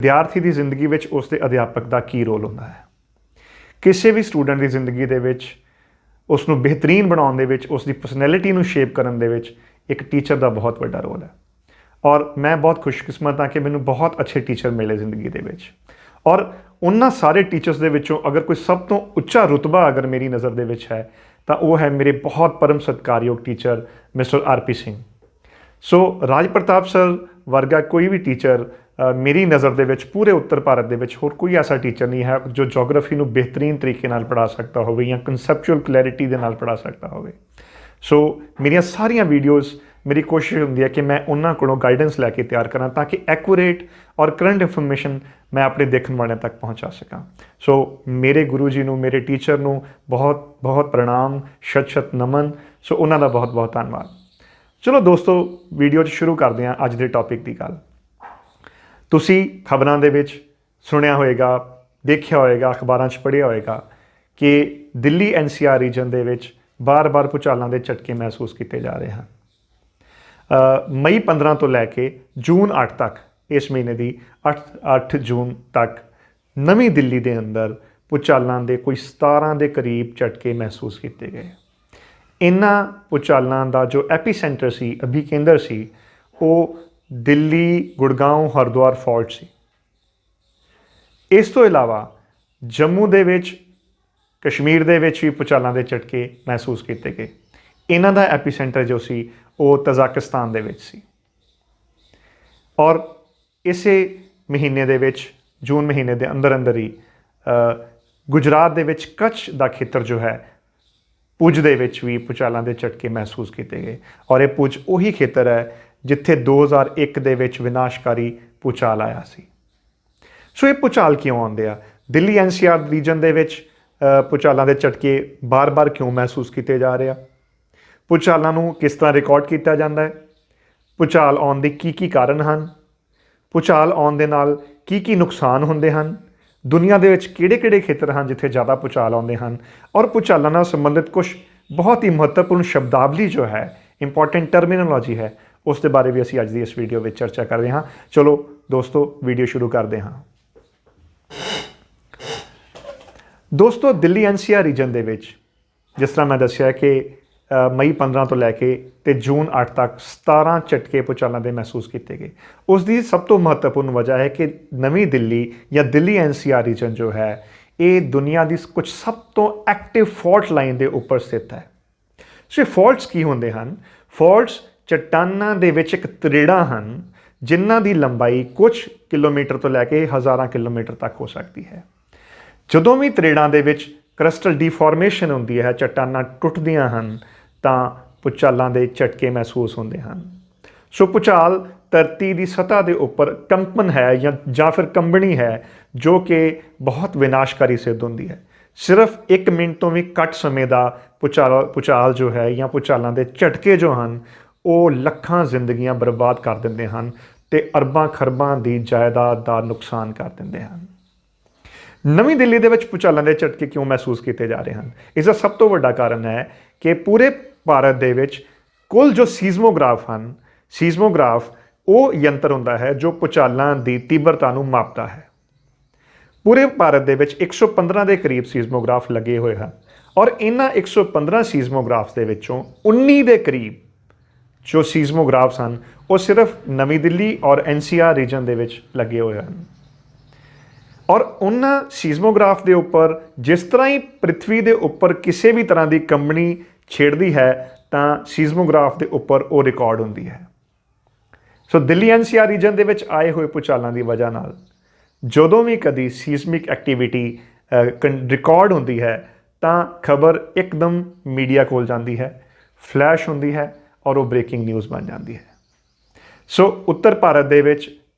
ਵਿਦਿਆਰਥੀ ਦੀ ਜ਼ਿੰਦਗੀ ਵਿੱਚ ਉਸ ਦੇ ਅਧਿਆਪਕ ਦਾ ਕੀ ਰੋਲ ਹੁੰਦਾ ਹੈ। ਕਿਸੇ ਵੀ ਸਟੂਡੈਂਟ ਦੀ ਜ਼ਿੰਦਗੀ ਦੇ ਵਿੱਚ ਉਸ ਨੂੰ ਬਿਹਤਰੀਨ ਬਣਾਉਣ ਦੇ ਵਿੱਚ, ਉਸ ਦੀ ਪਰਸਨੈਲਿਟੀ ਨੂੰ ਸ਼ੇਪ ਕਰਨ ਦੇ ਵਿੱਚ ਇੱਕ ਟੀਚਰ ਦਾ ਬਹੁਤ ਵੱਡਾ ਰੋਲ ਹੈ। ਔਰ ਮੈਂ ਬਹੁਤ ਖੁਸ਼ਕਿਸਮਤ ਹਾਂ ਕਿ ਮੈਨੂੰ ਬਹੁਤ ਅੱਛੇ ਟੀਚਰ ਮਿਲੇ ਜ਼ਿੰਦਗੀ ਦੇ ਵਿੱਚ। ਔਰ ਉਹਨਾਂ ਸਾਰੇ ਟੀਚਰਸ ਦੇ ਵਿੱਚੋਂ ਅਗਰ ਕੋਈ ਸਭ ਤੋਂ ਉੱਚਾ ਰੁਤਬਾ ਅਗਰ ਮੇਰੀ ਨਜ਼ਰ ਦੇ ਵਿੱਚ ਹੈ ਤਾਂ ਉਹ ਹੈ ਮੇਰੇ ਬਹੁਤ ਪਰਮ ਸਤਿਕਾਰਯੋਗ ਟੀਚਰ ਮਿਸਟਰ ਆਰ.ਪੀ. ਸਿੰਘ। ਸੋ ਰਾਜ ਪ੍ਰਤਾਪ ਸਰ ਵਰਗਾ ਕੋਈ ਵੀ ਟੀਚਰ ਮੇਰੀ ਨਜ਼ਰ ਦੇ ਵਿੱਚ ਪੂਰੇ ਉੱਤਰ ਭਾਰਤ ਦੇ ਵਿੱਚ ਹੋਰ ਕੋਈ ਐਸਾ ਟੀਚਰ ਨਹੀਂ ਹੈ ਜੋ ਜੋਗ੍ਰਾਫੀ ਨੂੰ ਬਿਹਤਰੀਨ ਤਰੀਕੇ ਨਾਲ ਪੜ੍ਹਾ ਸਕਦਾ ਹੋਵੇ ਜਾਂ ਕਨਸੈਪਚੁਅਲ ਕਲੈਰਿਟੀ ਦੇ ਨਾਲ ਪੜ੍ਹਾ ਸਕਦਾ ਹੋਵੇ। ਸੋ ਮੇਰੀਆਂ ਸਾਰੀਆਂ ਵੀਡੀਓਜ਼ ਮੇਰੀ ਕੋਸ਼ਿਸ਼ ਹੁੰਦੀ ਹੈ ਕਿ ਮੈਂ ਉਹਨਾਂ ਕੋਲੋਂ ਗਾਈਡੈਂਸ ਲੈ ਕੇ ਤਿਆਰ ਕਰਾਂ ਤਾਂ ਕਿ ਐਕੂਰੇਟ ਔਰ ਕਰੰਟ ਇਨਫੋਰਮੇਸ਼ਨ ਮੈਂ ਆਪਣੇ ਦੇਖਣ ਵਾਲਿਆਂ ਤੱਕ ਪਹੁੰਚਾ ਸਕਾਂ। ਸੋ ਮੇਰੇ ਗੁਰੂ ਜੀ ਨੂੰ, ਮੇਰੇ ਟੀਚਰ ਨੂੰ ਬਹੁਤ ਬਹੁਤ ਪ੍ਰਣਾਮ, ਸ਼ਤ ਨਮਨ। ਸੋ ਉਹਨਾਂ ਦਾ ਬਹੁਤ ਬਹੁਤ ਧੰਨਵਾਦ। ਚਲੋ ਦੋਸਤੋ, ਵੀਡੀਓ 'ਚ ਸ਼ੁਰੂ ਕਰਦੇ ਹਾਂ ਅੱਜ ਦੇ ਟੌਪਿਕ ਦੀ ਗੱਲ। ਤੁਸੀਂ ਖਬਰਾਂ ਦੇ ਵਿੱਚ ਸੁਣਿਆ ਹੋਏਗਾ, ਦੇਖਿਆ ਹੋਏਗਾ, ਅਖਬਾਰਾਂ 'ਚ ਪੜ੍ਹਿਆ ਹੋਏਗਾ ਕਿ ਦਿੱਲੀ NCR ਰੀਜਨ ਦੇ ਵਿੱਚ ਬਾਰ-ਬਾਰ ਭੂਚਾਲਾਂ ਦੇ ਝਟਕੇ ਮਹਿਸੂਸ ਕੀਤੇ ਜਾ ਰਹੇ ਹਨ। ਮਈ 15 ਤੋਂ ਲੈ ਕੇ ਜੂਨ 8 ਤੱਕ, ਇਸ ਮਹੀਨੇ ਦੀ 8 ਜੂਨ ਤੱਕ ਨਵੀਂ ਦਿੱਲੀ ਦੇ ਅੰਦਰ ਭੂਚਾਲਾਂ ਦੇ ਕੋਈ 17 ਦੇ ਕਰੀਬ ਝਟਕੇ ਮਹਿਸੂਸ ਕੀਤੇ ਗਏ। ਇਹਨਾਂ ਭੂਚਾਲਾਂ ਦਾ ਜੋ ਐਪੀਸੈਂਟਰ ਸੀ, ਅਭਿਕੇਂਦਰ ਸੀ, ਉਹ ਦਿੱਲੀ, ਗੁੜਗਾਉਂ, ਹਰਿਦੁਆਰ ਫਾਲਟ ਸੀ। ਇਸ ਤੋਂ ਇਲਾਵਾ ਜੰਮੂ ਦੇ ਵਿੱਚ, ਕਸ਼ਮੀਰ ਦੇ ਵਿੱਚ ਵੀ ਭੂਚਾਲਾਂ ਦੇ ਝਟਕੇ ਮਹਿਸੂਸ ਕੀਤੇ ਗਏ। ਇਹਨਾਂ ਦਾ ਐਪੀਸੈਂਟਰ ਜੋ ਸੀ ਉਹ ਤਜ਼ਾਕਿਸਤਾਨ ਦੇ ਵਿੱਚ ਸੀ। ਔਰ ਇਸੇ ਮਹੀਨੇ ਦੇ ਵਿੱਚ, ਜੂਨ ਮਹੀਨੇ ਦੇ ਅੰਦਰ ਅੰਦਰ ਹੀ ਗੁਜਰਾਤ ਦੇ ਵਿੱਚ ਕੱਛ ਦਾ ਖੇਤਰ ਜੋ ਹੈ, ਪੁੰਛ ਦੇ ਵਿੱਚ ਵੀ ਭੂਚਾਲਾਂ ਦੇ ਝਟਕੇ ਮਹਿਸੂਸ ਕੀਤੇ ਗਏ। ਔਰ ਇਹ ਪੁੰਛ ਉਹੀ ਖੇਤਰ ਹੈ ਜਿੱਥੇ 2001 ਦੇ ਵਿੱਚ ਵਿਨਾਸ਼ਕਾਰੀ ਭੂਚਾਲ ਆਇਆ ਸੀ। ਸੋ ਇਹ ਭੂਚਾਲ ਕਿਉਂ ਆਉਂਦੇ ਆ? ਦਿੱਲੀ NCR ਰੀਜਨ ਦੇ ਵਿੱਚ ਭੂਚਾਲਾਂ ਦੇ ਝਟਕੇ ਬਾਰ-ਬਾਰ ਕਿਉਂ ਮਹਿਸੂਸ ਕੀਤੇ ਜਾ ਰਹੇ ਆ? ਭੂਚਾਲਾਂ ਨੂੰ ਕਿਸ ਤਰ੍ਹਾਂ ਰਿਕਾਰਡ ਕੀਤਾ ਜਾਂਦਾ ਹੈ? ਭੂਚਾਲ ਆਉਣ ਦੇ ਕੀ ਕਾਰਨ ਹਨ? ਭੂਚਾਲ ਆਉਣ ਦੇ ਨਾਲ ਕੀ ਨੁਕਸਾਨ ਹੁੰਦੇ ਹਨ? ਦੁਨੀਆ ਦੇ ਵਿੱਚ ਕਿਹੜੇ ਖੇਤਰ ਹਨ ਜਿੱਥੇ ਜ਼ਿਆਦਾ ਭੂਚਾਲ ਆਉਂਦੇ ਹਨ? ਔਰ ਭੂਚਾਲਾਂ ਨਾਲ ਸੰਬੰਧਿਤ ਕੁਝ ਬਹੁਤ ਹੀ ਮਹੱਤਵਪੂਰਨ ਸ਼ਬਦਾਵਲੀ ਜੋ ਹੈ, ਇੰਪੋਰਟੈਂਟ ਟਰਮੀਨੋਲੋਜੀ ਹੈ, ਉਸ ਦੇ ਬਾਰੇ ਵੀ ਅਸੀਂ ਅੱਜ ਦੀ ਇਸ ਵੀਡੀਓ ਵਿੱਚ ਚਰਚਾ ਕਰ ਰਹੇ ਹਾਂ। ਚਲੋ ਦੋਸਤੋ, ਵੀਡੀਓ ਸ਼ੁਰੂ ਕਰਦੇ ਹਾਂ। ਦੋਸਤੋ, ਦਿੱਲੀ NCR ਰੀਜਨ ਦੇ ਵਿੱਚ ਜਿਸ ਤਰ੍ਹਾਂ ਮੈਂ ਦੱਸਿਆ ਕਿ ਮਈ 15 ਤੋਂ ਲੈ ਕੇ ਤੇ ਜੂਨ 8 ਤੱਕ 17 ਝਟਕੇ ਭੂਚਾਲਾਂ ਦੇ ਮਹਿਸੂਸ ਕੀਤੇ ਗਏ। ਉਸ ਦੀ ਸਭ ਤੋਂ ਮਹੱਤਵਪੂਰਨ ਵਜ੍ਹਾ ਹੈ ਕਿ ਨਵੀਂ ਦਿੱਲੀ ਜਾਂ ਦਿੱਲੀ NCR ਰੀਜਨ ਜੋ ਹੈ, ਇਹ ਦੁਨੀਆ ਦੀ ਕੁਝ ਸਭ ਤੋਂ ਐਕਟਿਵ ਫਾਲਟ ਲਾਈਨ ਦੇ ਉੱਪਰ ਸਥਿਤ ਹੈ। ਸੋ ਇਹ ਫਾਲਟਸ ਕੀ ਹੁੰਦੇ ਹਨ? ਫਾਲਟਸ ਚੱਟਾਨਾਂ ਦੇ ਵਿੱਚ ਇੱਕ ਤਰੇੜਾਂ ਹਨ ਜਿਨ੍ਹਾਂ ਦੀ ਲੰਬਾਈ ਕੁਝ ਕਿਲੋਮੀਟਰ ਤੋਂ ਲੈ ਕੇ ਹਜ਼ਾਰਾਂ ਕਿਲੋਮੀਟਰ ਤੱਕ ਹੋ ਸਕਦੀ ਹੈ। ਜਦੋਂ ਵੀ ਤਰੇੜਾਂ ਦੇ ਵਿੱਚ ਕਰਸਟਲ ਡੀਫਾਰਮੇਸ਼ਨ ਹੁੰਦੀ ਹੈ, ਚੱਟਾਨਾਂ ਟੁੱਟਦੀਆਂ ਹਨ, ਤਾਂ ਭੂਚਾਲਾਂ ਦੇ ਝਟਕੇ ਮਹਿਸੂਸ ਹੁੰਦੇ ਹਨ। ਸੋ ਭੂਚਾਲ ਧਰਤੀ ਦੀ ਸਤ੍ਹਾ ਦੇ ਉੱਪਰ ਕੰਪਨ ਹੈ ਜਾਂ ਫਿਰ ਕੰਬਣੀ ਹੈ ਜੋ ਕਿ ਬਹੁਤ ਵਿਨਾਸ਼ਕਾਰੀ ਸਿੱਧ ਹੁੰਦੀ ਹੈ। ਸਿਰਫ 1 ਮਿੰਟ ਤੋਂ ਵੀ ਘੱਟ ਸਮੇਂ ਦਾ ਭੂਚਾਲ ਜੋ ਹੈ ਜਾਂ ਭੂਚਾਲਾਂ ਦੇ ਝਟਕੇ ਜੋ ਹਨ, ਉਹ ਲੱਖਾਂ ਜ਼ਿੰਦਗੀਆਂ ਬਰਬਾਦ ਕਰ ਦਿੰਦੇ ਹਨ ਤੇ ਅਰਬਾਂ ਖਰਬਾਂ ਦੀ ਜਾਇਦਾਦ ਦਾ ਨੁਕਸਾਨ ਕਰ ਦਿੰਦੇ ਹਨ। ਨਵੀਂ ਦਿੱਲੀ ਦੇ ਵਿੱਚ ਭੂਚਾਲਾਂ ਦੇ ਝਟਕੇ ਕਿਉਂ ਮਹਿਸੂਸ ਕੀਤੇ ਜਾ ਰਹੇ ਹਨ? ਇਸ ਦਾ ਸਭ ਤੋਂ ਵੱਡਾ ਕਾਰਨ ਹੈ ਕਿ ਪੂਰੇ ਭਾਰਤ ਦੇ ਵਿੱਚ ਕੁੱਲ ਜੋ ਸੀਜ਼ਮੋਗ੍ਰਾਫ ਹਨ, ਸੀਜ਼ਮੋਗ੍ਰਾਫ ਉਹ ਯੰਤਰ ਹੁੰਦਾ ਹੈ ਜੋ ਭੂਚਾਲਾਂ ਦੀ ਤੀਬਰਤਾ ਨੂੰ ਮਾਪਦਾ ਹੈ। ਪੂਰੇ ਭਾਰਤ ਦੇ ਵਿੱਚ 115 ਦੇ ਕਰੀਬ ਸੀਜ਼ਮੋਗ੍ਰਾਫ ਲੱਗੇ ਹੋਏ ਹਨ ਔਰ ਇਹਨਾਂ 115 ਸੀਜ਼ਮੋਗ੍ਰਾਫs ਦੇ ਵਿੱਚੋਂ 19 ਦੇ ਕਰੀਬ ਜੋ ਸੀਜ਼ਮੋਗ੍ਰਾਫਸ ਹਨ ਉਹ ਸਿਰਫ ਨਵੀਂ ਦਿੱਲੀ ਔਰ NCR ਰੀਜਨ ਦੇ ਵਿੱਚ ਲੱਗੇ ਹੋਏ ਹਨ। ਔਰ ਉਹਨਾਂ ਸੀਜ਼ਮੋਗ੍ਰਾਫ ਦੇ ਉੱਪਰ ਜਿਸ ਤਰ੍ਹਾਂ ਹੀ ਪ੍ਰਿਥਵੀ ਦੇ ਉੱਪਰ ਕਿਸੇ ਵੀ ਤਰ੍ਹਾਂ ਦੀ ਕੰਬਣੀ ਛੇੜਦੀ ਹੈ ਤਾਂ ਸੀਜ਼ਮੋਗ੍ਰਾਫ ਦੇ ਉੱਪਰ ਉਹ ਰਿਕਾਰਡ ਹੁੰਦੀ ਹੈ। ਸੋ ਦਿੱਲੀ NCR ਰੀਜਨ ਦੇ ਵਿੱਚ ਆਏ ਹੋਏ ਭੂਚਾਲਾਂ ਦੀ ਵਜ੍ਹਾ ਨਾਲ ਜਦੋਂ ਵੀ ਕਦੀ ਸੀਜ਼ਮਿਕ ਐਕਟੀਵਿਟੀ ਰਿਕਾਰਡ ਹੁੰਦੀ ਹੈ ਤਾਂ ਖਬਰ ਇੱਕਦਮ ਮੀਡੀਆ ਕੋਲ ਜਾਂਦੀ ਹੈ, ਫਲੈਸ਼ ਹੁੰਦੀ ਹੈ ਔਰ ਉਹ ਬ੍ਰੇਕਿੰਗ ਨਿਊਜ਼ ਬਣ ਜਾਂਦੀ ਹੈ। ਸੋ ਉੱਤਰ ਭਾਰਤ ਦੇ ਵਿੱਚ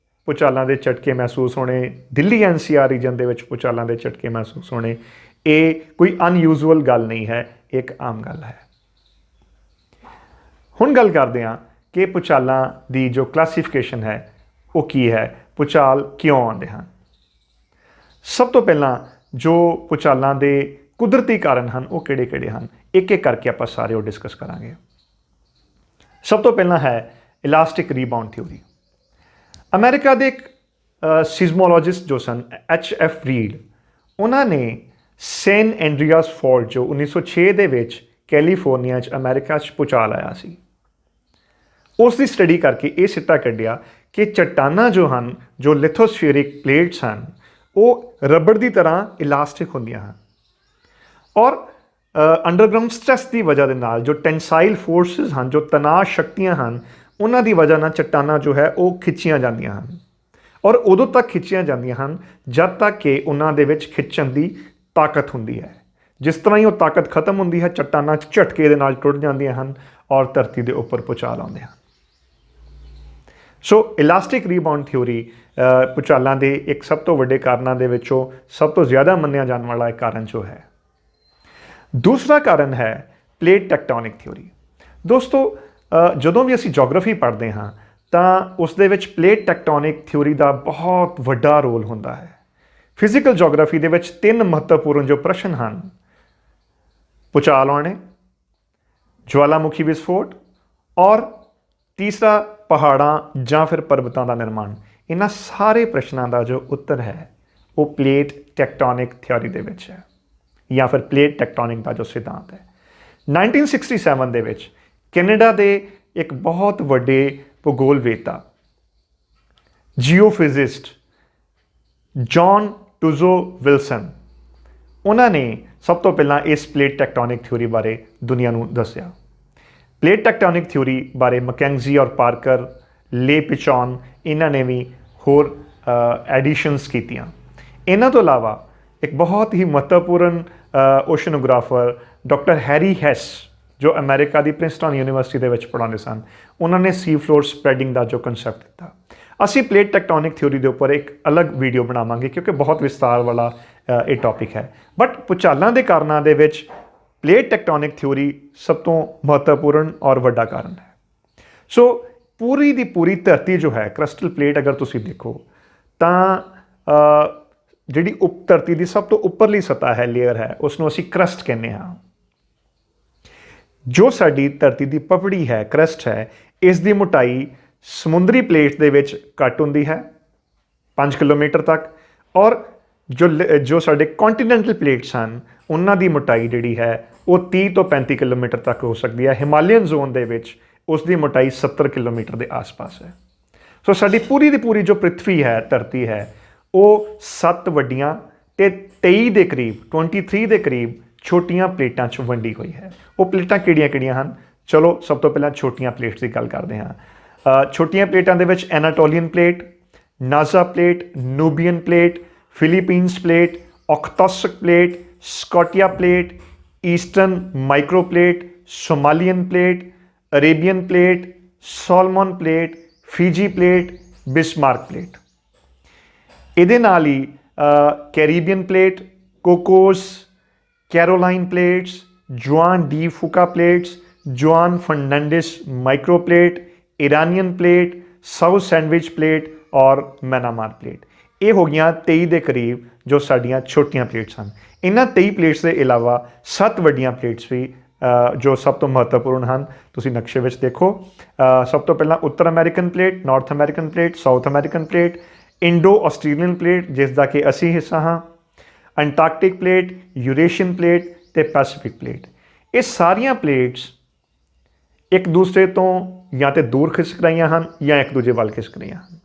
ਭੂਚਾਲਾਂ ਦੇ ਝਟਕੇ ਮਹਿਸੂਸ ਹੋਣੇ, ਦਿੱਲੀ NCR ਰੀਜਨ ਦੇ ਵਿੱਚ ਭੂਚਾਲਾਂ ਦੇ ਝਟਕੇ ਮਹਿਸੂਸ ਹੋਣੇ, ਇਹ ਕੋਈ ਅਨਯੂਜ਼ੂਅਲ ਗੱਲ ਨਹੀਂ ਹੈ, ਇੱਕ ਆਮ ਗੱਲ ਹੈ। ਹੁਣ ਗੱਲ ਕਰਦੇ ਹਾਂ ਕਿ ਭੂਚਾਲਾਂ ਦੀ ਜੋ ਕਲਾਸੀਫਿਕੇਸ਼ਨ ਹੈ ਉਹ ਕੀ ਹੈ, ਭੂਚਾਲ ਕਿਉਂ ਆਉਂਦੇ ਹਨ। ਸਭ ਤੋਂ ਪਹਿਲਾਂ ਜੋ ਭੂਚਾਲਾਂ ਦੇ ਕੁਦਰਤੀ ਕਾਰਨ ਹਨ ਉਹ ਕਿਹੜੇ ਹਨ, ਇੱਕ ਕਰਕੇ ਆਪਾਂ ਸਾਰੇ ਉਹ ਡਿਸਕਸ ਕਰਾਂਗੇ। ਸਭ ਤੋਂ ਪਹਿਲਾਂ ਹੈ ਇਲਾਸਟਿਕ ਰੀਬਾਉਂਡ ਥਿਊਰੀ। ਅਮਰੀਕਾ ਦੇ ਇੱਕ ਸਿਜ਼ਮੋਲੋਜਿਸਟ ਜੋ ਸਨ H.F. ਰੀਡ, ਉਹਨਾਂ ਨੇ ਸੈਨ ਐਂਡਰੀਆਸ ਫਾਲਟ ਜੋ 1906 ਦੇ ਵਿੱਚ ਕੈਲੀਫੋਰਨੀਆ 'ਚ ਅਮਰੀਕਾ 'ਚ ਭੂਚਾਲ ਆਇਆ ਸੀ, ਉਸ ਦੀ ਸਟੱਡੀ ਕਰਕੇ ਇਹ ਸਿੱਟਾ ਕੱਢਿਆ ਕਿ ਚੱਟਾਨਾਂ ਜੋ ਹਨ, ਜੋ ਲਿਥੋਸਫੀਰਿਕ ਪਲੇਟਸ ਹਨ, ਉਹ ਰਬੜ ਦੀ ਤਰ੍ਹਾਂ ਇਲਾਸਟਿਕ ਹੁੰਦੀਆਂ ਹਨ ਔਰ ਅੰਡਰਗਰਾਊਂਡ ਸਟ੍ਰੈਸ ਦੀ ਵਜ੍ਹਾ ਦੇ ਨਾਲ ਜੋ ਟੈਂਸਾਈਲ ਫੋਰਸਿਸ ਹਨ, ਜੋ ਤਣਾਅ ਸ਼ਕਤੀਆਂ ਹਨ, ਉਹਨਾਂ ਦੀ ਵਜ੍ਹਾ ਨਾਲ ਚੱਟਾਨਾਂ ਜੋ ਹੈ ਉਹ ਖਿੱਚੀਆਂ ਜਾਂਦੀਆਂ ਹਨ ਔਰ ਉਦੋਂ ਤੱਕ ਖਿੱਚੀਆਂ ਜਾਂਦੀਆਂ ਹਨ ਜਦ ਤੱਕ ਕਿ ਉਹਨਾਂ ਦੇ ਵਿੱਚ ਖਿੱਚਣ ਦੀ ਤਾਕਤ ਹੁੰਦੀ ਹੈ। ਜਿਸ ਤਰ੍ਹਾਂ ਹੀ ਉਹ ਤਾਕਤ ਖਤਮ ਹੁੰਦੀ ਹੈ, ਚੱਟਾਨਾਂ ਝਟਕੇ ਦੇ ਨਾਲ ਟੁੱਟ ਜਾਂਦੀਆਂ ਹਨ ਔਰ ਧਰਤੀ ਦੇ ਉੱਪਰ ਭੂਚਾਲ ਆਉਂਦੇ ਹਨ। ਸੋ ਇਲਾਸਟਿਕ ਰੀਬਾਉਂਡ ਥਿਊਰੀ ਭੂਚਾਲਾਂ ਦੇ ਇੱਕ ਸਭ ਤੋਂ ਵੱਡੇ ਕਾਰਨਾਂ ਦੇ ਵਿੱਚੋਂ ਸਭ ਤੋਂ ਜ਼ਿਆਦਾ ਮੰਨਿਆ ਜਾਣ ਵਾਲਾ ਇੱਕ ਕਾਰਨ ਜੋ ਹੈ। ਦੂਸਰਾ ਕਾਰਨ ਹੈ ਪਲੇਟ ਟੈਕਟੋਨਿਕ ਥਿਊਰੀ। ਦੋਸਤੋ, ਜਦੋਂ ਵੀ ਅਸੀਂ ਜੀਓਗ੍ਰਾਫੀ ਪੜ੍ਹਦੇ ਹਾਂ ਤਾਂ ਉਸ ਦੇ ਵਿੱਚ ਪਲੇਟ ਟੈਕਟੋਨਿਕ ਥਿਊਰੀ ਦਾ ਬਹੁਤ ਵੱਡਾ ਰੋਲ ਹੁੰਦਾ ਹੈ। ਫਿਜ਼ੀਕਲ ਜੀਓਗ੍ਰਾਫੀ ਦੇ ਵਿੱਚ 3 ਮਹੱਤਵਪੂਰਨ ਜੋ ਪ੍ਰਸ਼ਨ ਹਨ, ਭੂਚਾਲ ਆਉਣੇ, ਜਵਾਲਾਮੁਖੀ ਵਿਸਫੋਟ ਔਰ ਤੀਸਰਾ ਪਹਾੜਾਂ ਜਾਂ ਫਿਰ ਪਰਬਤਾਂ ਦਾ ਨਿਰਮਾਣ। ਇਹਨਾਂ ਸਾਰੇ ਪ੍ਰਸ਼ਨਾਂ ਦਾ ਜੋ ਉੱਤਰ ਹੈ ਉਹ ਪਲੇਟ ਟੈਕਟੋਨਿਕ ਥਿਊਰੀ ਦੇ ਵਿੱਚ ਹੈ ਜਾਂ ਫਿਰ ਪਲੇਟ ਟੈਕਟੋਨਿਕ ਦਾ ਜੋ ਸਿਧਾਂਤ ਹੈ। 1967 ਦੇ ਵਿੱਚ ਕੈਨੇਡਾ ਦੇ ਇੱਕ ਬਹੁਤ ਵੱਡੇ ਭੂਗੋਲਵੇਤਾ, ਜੀਓਫਿਜ਼ਿਸਟ ਜੌਨ ਟੂਜ਼ੋ ਵਿਲਸਨ, ਉਹਨਾਂ ਨੇ ਸਭ ਤੋਂ ਪਹਿਲਾਂ ਇਸ ਪਲੇਟ ਟੈਕਟੋਨਿਕ ਥਿਊਰੀ ਬਾਰੇ ਦੁਨੀਆ ਨੂੰ ਦੱਸਿਆ। ਪਲੇਟ ਟੈਕਟੋਨਿਕ ਥਿਊਰੀ ਬਾਰੇ ਮੈਕੈਂਜੀ ਔਰ ਪਾਰਕਰ, ਲੇ ਪਿਚੌਨ, ਇਹਨਾਂ ਨੇ ਵੀ ਹੋਰ ਐਡੀਸ਼ਨਸ ਕੀਤੀਆਂ। ਇਹਨਾਂ ਤੋਂ ਇਲਾਵਾ ਇੱਕ ਬਹੁਤ ਹੀ ਮਹੱਤਵਪੂਰਨ ਓਸ਼ਨੋਗ੍ਰਾਫਰ ਡਾਕਟਰ ਹੈਰੀ ਹੈਸ, ਜੋ ਅਮਰੀਕਾ ਦੀ ਪ੍ਰਿੰਸਟਨ ਯੂਨੀਵਰਸਿਟੀ ਦੇ ਵਿੱਚ ਪੜ੍ਹਾਉਂਦੇ ਸਨ, ਉਹਨਾਂ ਨੇ ਸੀ ਫਲੋਰ ਸਪਰੈਡਿੰਗ ਦਾ ਜੋ ਕਨਸੈਪਟ ਦਿੱਤਾ। ਅਸੀਂ ਪਲੇਟ ਟੈਕਟੋਨਿਕ ਥਿਊਰੀ ਦੇ ਉੱਪਰ ਇੱਕ ਅਲੱਗ ਵੀਡੀਓ ਬਣਾਵਾਂਗੇ ਕਿਉਂਕਿ ਬਹੁਤ ਵਿਸਤਾਰ ਵਾਲਾ ਇਹ ਟੌਪਿਕ ਹੈ। ਬਟ ਭੂਚਾਲਾਂ ਦੇ ਕਾਰਨਾਂ ਦੇ ਵਿੱਚ ਪਲੇਟ ਟੈਕਟੋਨਿਕ ਥਿਊਰੀ ਸਭ ਤੋਂ ਮਹੱਤਵਪੂਰਨ ਔਰ ਵੱਡਾ ਕਾਰਨ ਹੈ। ਸੋ ਪੂਰੀ ਦੀ ਪੂਰੀ ਧਰਤੀ ਜੋ ਹੈ, ਕ੍ਰਸਟਲ ਪਲੇਟ ਅਗਰ ਤੁਸੀਂ ਦੇਖੋ ਤਾਂ ਜਿਹੜੀ ਧਰਤੀ ਦੀ ਸਭ ਤੋਂ ਉੱਪਰਲੀ ਸਤ੍ਹਾ ਹੈ, ਲੇਅਰ ਹੈ, ਉਸ ਨੂੰ ਅਸੀਂ ਕਰਸਟ ਕਹਿੰਦੇ ਹਾਂ। ਜੋ ਸਾਡੀ ਧਰਤੀ ਦੀ ਪਪੜੀ ਹੈ, ਕਰਸਟ ਹੈ, ਇਸ ਦੀ ਮੋਟਾਈ ਸਮੁੰਦਰੀ ਪਲੇਟ ਦੇ ਵਿੱਚ ਘੱਟ ਹੁੰਦੀ ਹੈ 5 ਕਿਲੋਮੀਟਰ ਤੱਕ ਔਰ ਜੋ ਸਾਡੇ ਕੰਟੀਨੈਂਟਲ ਪਲੇਟਸ ਹਨ ਉਹਨਾਂ ਦੀ ਮੋਟਾਈ ਜਿਹੜੀ ਹੈ ਉਹ 30 ਤੋਂ 35 ਕਿਲੋਮੀਟਰ ਤੱਕ ਹੋ ਸਕਦੀ ਹੈ। ਹਿਮਾਲਿਅਨ ਜ਼ੋਨ ਦੇ ਵਿੱਚ ਉਸ ਦੀ ਮੋਟਾਈ 70 ਕਿਲੋਮੀਟਰ ਦੇ ਆਸ-ਪਾਸ ਹੈ। ਸੋ ਸਾਡੀ ਪੂਰੀ ਦੀ ਪੂਰੀ ਜੋ ਪ੍ਰਿਥਵੀ ਹੈ, ਧਰਤੀ ਹੈ, ਉਹ 7 ਵੱਡੀਆਂ ਤੇ 23 ਦੇ ਕਰੀਬ 23 ਦੇ ਕਰੀਬ ਛੋਟੀਆਂ ਪਲੇਟਾਂ 'ਚ ਵੰਡੀ ਹੋਈ ਹੈ। ਉਹ ਪਲੇਟਾਂ ਕਿਹੜੀਆਂ-ਕਿਹੜੀਆਂ ਹਨ? ਚਲੋ ਸਭ ਤੋਂ ਪਹਿਲਾਂ ਛੋਟੀਆਂ ਪਲੇਟਸ ਦੀ ਗੱਲ ਕਰਦੇ ਹਾਂ। ਛੋਟੀਆਂ ਪਲੇਟਾਂ ਦੇ ਵਿੱਚ Anatolian plate, Nazca plate, Nubian plate, Philippines plate, Okhotsk plate, Scotia plate, eastern micro plate, Somalian plate, Arabian plate, Solomon plate, Fiji plate, Bismarck plate. ਇਹਦੇ ਨਾਲ ਹੀ Caribbean plate, Cocos, Caroline plates, Juan de Fuca plates, Juan Fernandez micro plate, Iranian plate, South Sandwich plate ਔਰ Myanmar plate. ਇਹ ਹੋ ਗਈਆਂ 23 ਦੇ ਕਰੀਬ ਜੋ ਸਾਡੀਆਂ ਛੋਟੀਆਂ ਪਲੇਟਸ ਹਨ। ਇਹਨਾਂ 23 ਪਲੇਟਸ ਦੇ ਇਲਾਵਾ 7 ਵੱਡੀਆਂ ਪਲੇਟਸ ਵੀ ਜੋ ਸਭ ਤੋਂ ਮਹੱਤਵਪੂਰਨ ਹਨ, ਤੁਸੀਂ ਨਕਸ਼ੇ ਵਿੱਚ ਦੇਖੋ। ਸਭ ਤੋਂ ਪਹਿਲਾਂ ਉੱਤਰ American plate, north American plate, south American plate, Indo Australian plate ਜਿਸ ਦਾ ਕਿ ਅਸੀਂ ਹਿੱਸਾ ਹਾਂ, ਅੰਟਾਰਕਟਿਕ ਪਲੇਟ, ਯੂਰੇਸ਼ੀਅਨ ਪਲੇਟ ਤੇ ਪੈਸੀਫਿਕ ਪਲੇਟ। ਇਹ ਸਾਰੀਆਂ ਪਲੇਟਸ ਇੱਕ ਦੂਸਰੇ ਤੋਂ ਜਾਂ ਤੇ ਦੂਰ ਖਿਸਕ ਰਹੀਆਂ ਹਨ ਜਾਂ ਇੱਕ ਦੂਜੇ ਵੱਲ ਖਿਸਕ ਰਹੀਆਂ ਹਨ।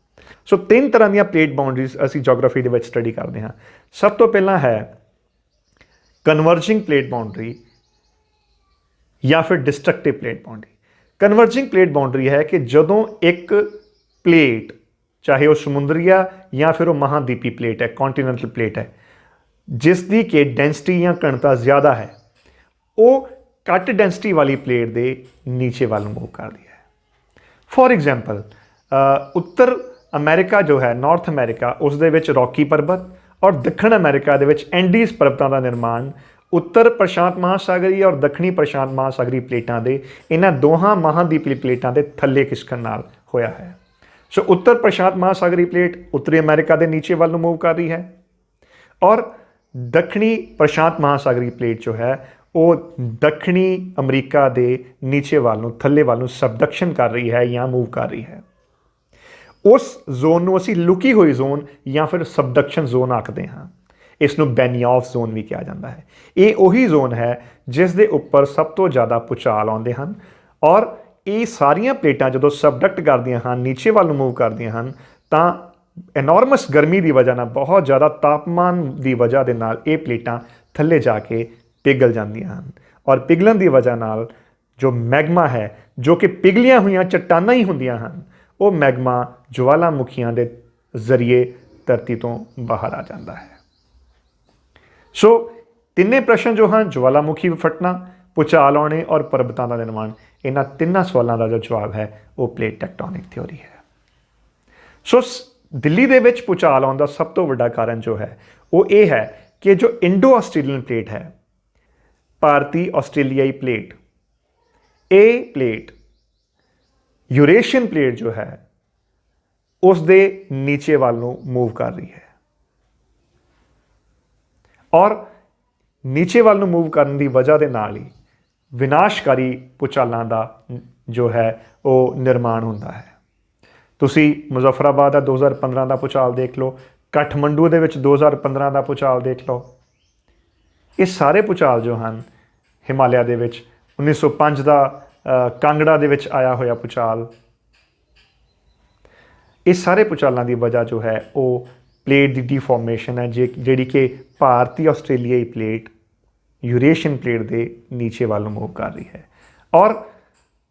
ਸੋ 3 ਤਰ੍ਹਾਂ ਦੀਆਂ ਪਲੇਟ ਬਾਉਂਡਰੀਜ਼ ਅਸੀਂ ਜੀਓਗ੍ਰਾਫੀ ਦੇ ਵਿੱਚ ਸਟੱਡੀ ਕਰਦੇ ਹਾਂ। ਸਭ ਤੋਂ ਪਹਿਲਾਂ ਹੈ ਕਨਵਰਜਿੰਗ ਪਲੇਟ ਬਾਉਂਡਰੀ ਜਾਂ ਫਿਰ destructive plate boundary. Converging plate boundary ਹੈ ਕਿ ਜਦੋਂ ਇੱਕ ਪਲੇਟ, ਚਾਹੇ ਉਹ ਸਮੁੰਦਰੀ ਆ ਜਾਂ ਫਿਰ ਉਹ ਮਹਾਦੀਪੀ ਪਲੇਟ ਹੈ, ਕੰਟੀਨੈਂਟਲ ਪਲੇਟ ਹੈ, ਜਿਸ ਦੀ ਕਿ ਡੈਂਸਿਟੀ ਜਾਂ ਘਣਤਾ ਜ਼ਿਆਦਾ ਹੈ, ਉਹ ਘੱਟ ਡੈਂਸਿਟੀ ਵਾਲੀ ਪਲੇਟ ਦੇ ਨੀਚੇ ਵੱਲ ਮੂਵ ਕਰਦੀ ਹੈ। ਫੋਰ ਐਗਜ਼ਾਮਪਲ, ਉੱਤਰ ਅਮਰੀਕਾ ਜੋ ਹੈ, ਨਾਰਥ ਅਮਰੀਕਾ, ਉਸ ਦੇ ਵਿੱਚ ਰੌਕੀ ਪਰਬਤ ਔਰ ਦੱਖਣ ਅਮਰੀਕਾ ਦੇ ਵਿੱਚ ਐਂਡੀਜ਼ ਪਰਬਤਾਂ ਦਾ ਨਿਰਮਾਣ ਉੱਤਰ ਪ੍ਰਸ਼ਾਂਤ ਮਹਾਸਾਗਰੀ ਔਰ ਦੱਖਣੀ ਪ੍ਰਸ਼ਾਂਤ ਮਹਾਸਾਗਰੀ ਪਲੇਟਾਂ ਦੇ, ਇਹਨਾਂ ਦੋਹਾਂ ਮਹਾਦੀਪੀ ਪਲੇਟਾਂ ਦੇ ਥੱਲੇ ਖਿਸਕਣ ਨਾਲ ਹੋਇਆ ਹੈ। ਸੋ ਉੱਤਰ ਪ੍ਰਸ਼ਾਂਤ ਮਹਾਸਾਗਰੀ ਪਲੇਟ ਉੱਤਰੀ ਅਮਰੀਕਾ ਦੇ ਨੀਚੇ ਵੱਲ ਨੂੰ ਮੂਵ ਕਰ ਰਹੀ ਹੈ ਔਰ ਦੱਖਣੀ ਪ੍ਰਸ਼ਾਂਤ ਮਹਾਸਾਗਰੀ ਪਲੇਟ ਜੋ ਹੈ ਉਹ ਦੱਖਣੀ ਅਮਰੀਕਾ ਦੇ ਨੀਚੇ ਵੱਲ ਨੂੰ, ਥੱਲੇ ਵੱਲ ਨੂੰ ਸਬਡਕਸ਼ਨ ਕਰ ਰਹੀ ਹੈ ਜਾਂ ਮੂਵ ਕਰ ਰਹੀ ਹੈ। ਉਸ ਜ਼ੋਨ ਨੂੰ ਅਸੀਂ ਲੁਕੀ ਹੋਈ ਜ਼ੋਨ ਜਾਂ ਫਿਰ ਸਬਡਕਸ਼ਨ ਜ਼ੋਨ ਆਖਦੇ ਹਾਂ। ਇਸ ਨੂੰ ਬੈਨੀਆਫ ਜ਼ੋਨ ਵੀ ਕਿਹਾ ਜਾਂਦਾ ਹੈ। ਇਹ ਉਹੀ ਜ਼ੋਨ ਹੈ ਜਿਸ ਦੇ ਉੱਪਰ ਸਭ ਤੋਂ ਜ਼ਿਆਦਾ ਭੂਚਾਲ ਆਉਂਦੇ ਹਨ, ਔਰ ਇਹ ਸਾਰੀਆਂ ਪਲੇਟਾਂ ਜਦੋਂ ਸਬਡਕਟ ਕਰਦੀਆਂ ਹਨ, ਨੀਚੇ ਵੱਲ ਨੂੰ ਮੂਵ ਕਰਦੀਆਂ ਹਨ, ਤਾਂ ਐਨੋਰਮਸ ਗਰਮੀ ਦੀ ਵਜ੍ਹਾ ਨਾਲ, ਬਹੁਤ ਜ਼ਿਆਦਾ ਤਾਪਮਾਨ ਦੀ ਵਜ੍ਹਾ ਦੇ ਨਾਲ ਇਹ ਪਲੇਟਾਂ ਥੱਲੇ ਜਾ ਕੇ ਪਿਘਲ ਜਾਂਦੀਆਂ ਹਨ, ਔਰ ਪਿਘਲਣ ਦੀ ਵਜ੍ਹਾ ਨਾਲ ਜੋ ਮੈਗਮਾ ਹੈ, ਜੋ ਕਿ ਪਿਘਲੀਆਂ ਹੋਈਆਂ ਚੱਟਾਨਾਂ ਹੀ ਹੁੰਦੀਆਂ ਹਨ, ਉਹ ਮੈਗਮਾ ਜਵਾਲਾਮੁਖੀਆਂ ਦੇ ਜ਼ਰੀਏ ਧਰਤੀ ਤੋਂ ਬਾਹਰ ਆ ਜਾਂਦਾ ਹੈ। ਸੋ ਤਿੰਨੇ ਪ੍ਰਸ਼ਨ ਜੋ ਹਨ, ਜਵਾਲਾਮੁਖੀ ਫਟਣਾ, ਭੂਚਾਲ ਆਉਣੇ ਔਰ ਪਰਬਤਾਂ ਦਾ ਨਿਰਮਾਣ, ਇਹਨਾਂ ਤਿੰਨਾਂ ਸਵਾਲਾਂ ਦਾ ਜੋ ਜਵਾਬ ਹੈ ਉਹ ਪਲੇਟ ਟੈਕਟੋਨਿਕ ਥਿਊਰੀ ਹੈ। ਸੋ ਦਿੱਲੀ ਦੇ ਵਿੱਚ ਭੂਚਾਲ ਆਉਣ ਦਾ ਸਭ ਤੋਂ ਵੱਡਾ ਕਾਰਨ ਜੋ ਹੈ ਉਹ ਇਹ ਹੈ ਕਿ ਜੋ ਇੰਡੋ ਆਸਟ੍ਰੇਲੀਅਨ ਪਲੇਟ ਹੈ, ਭਾਰਤੀ ਆਸਟ੍ਰੇਲੀਆਈ ਪਲੇਟ, ਇਹ ਪਲੇਟ ਯੂਰੇਸ਼ੀਅਨ ਪਲੇਟ ਜੋ ਹੈ ਉਸ ਦੇ ਨੀਚੇ ਵੱਲ ਨੂੰ ਮੂਵ ਕਰ ਰਹੀ ਹੈ, ਔਰ ਨੀਚੇ ਵੱਲ ਨੂੰ ਮੂਵ ਕਰਨ ਦੀ ਵਜ੍ਹਾ ਦੇ ਨਾਲ ਹੀ ਵਿਨਾਸ਼ਕਾਰੀ ਭੂਚਾਲਾਂ ਦਾ ਜੋ ਹੈ ਉਹ ਨਿਰਮਾਣ ਹੁੰਦਾ ਹੈ। ਤੁਸੀਂ ਮੁਜ਼ੱਫਰਾਬਾਦ ਦਾ 2015 ਦਾ ਭੂਚਾਲ ਦੇਖ ਲਓ, ਕਾਠਮੰਡੂ ਦੇ ਵਿੱਚ 2015 ਦਾ ਭੂਚਾਲ ਦੇਖ ਲਓ। ਇਹ ਸਾਰੇ ਭੂਚਾਲ ਜੋ ਹਨ, ਹਿਮਾਲਿਆ ਦੇ ਵਿੱਚ 1905 ਦਾ ਕਾਂਗੜਾ ਦੇ ਵਿੱਚ ਆਇਆ ਹੋਇਆ ਭੂਚਾਲ, ਇਹ ਸਾਰੇ ਭੂਚਾਲਾਂ ਦੀ ਵਜ੍ਹਾ ਜੋ ਹੈ ਉਹ ਪਲੇਟ ਦੀ ਡਿਫਾਰਮੇਸ਼ਨ ਹੈ, ਜਿਹੜੀ ਕਿ ਭਾਰਤੀ ਆਸਟ੍ਰੇਲੀਆਈ ਪਲੇਟ ਯੂਰੇਸ਼ੀਅਨ ਪਲੇਟ ਦੇ ਨੀਚੇ ਵੱਲ ਨੂੰ ਮੂਵ ਕਰ ਰਹੀ ਹੈ। ਔਰ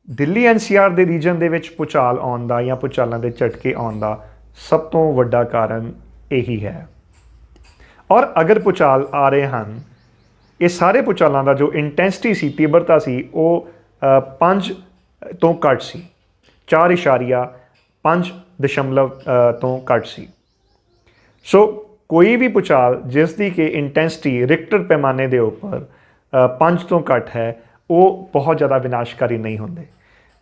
ਦਿੱਲੀ NCR ਦੇ ਰੀਜਨ ਦੇ ਵਿੱਚ ਭੂਚਾਲ ਆਉਣ ਦਾ ਜਾਂ ਭੂਚਾਲਾਂ ਦੇ ਝਟਕੇ ਆਉਣ ਦਾ ਸਭ ਤੋਂ ਵੱਡਾ ਕਾਰਨ ਇਹੀ ਹੈ। ਔਰ ਅਗਰ ਭੂਚਾਲ ਆ ਰਹੇ ਹਨ, ਇਹ ਸਾਰੇ ਭੂਚਾਲਾਂ ਦਾ ਜੋ ਇੰਟੈਂਸਿਟੀ ਸੀ, ਤੀਬਰਤਾ ਸੀ, ਉਹ 5 ਤੋਂ ਘੱਟ ਸੀ, 4.5 ਤੋਂ ਘੱਟ ਸੀ। ਸੋ ਕੋਈ ਵੀ ਭੂਚਾਲ ਜਿਸ ਦੀ ਕਿ ਇੰਟੈਂਸਿਟੀ ਰਿਕਟਰ ਪੈਮਾਨੇ ਦੇ ਉੱਪਰ 5 ਤੋਂ ਘੱਟ ਹੈ, ਉਹ ਬਹੁਤ ਜ਼ਿਆਦਾ ਵਿਨਾਸ਼ਕਾਰੀ ਨਹੀਂ ਹੁੰਦੇ।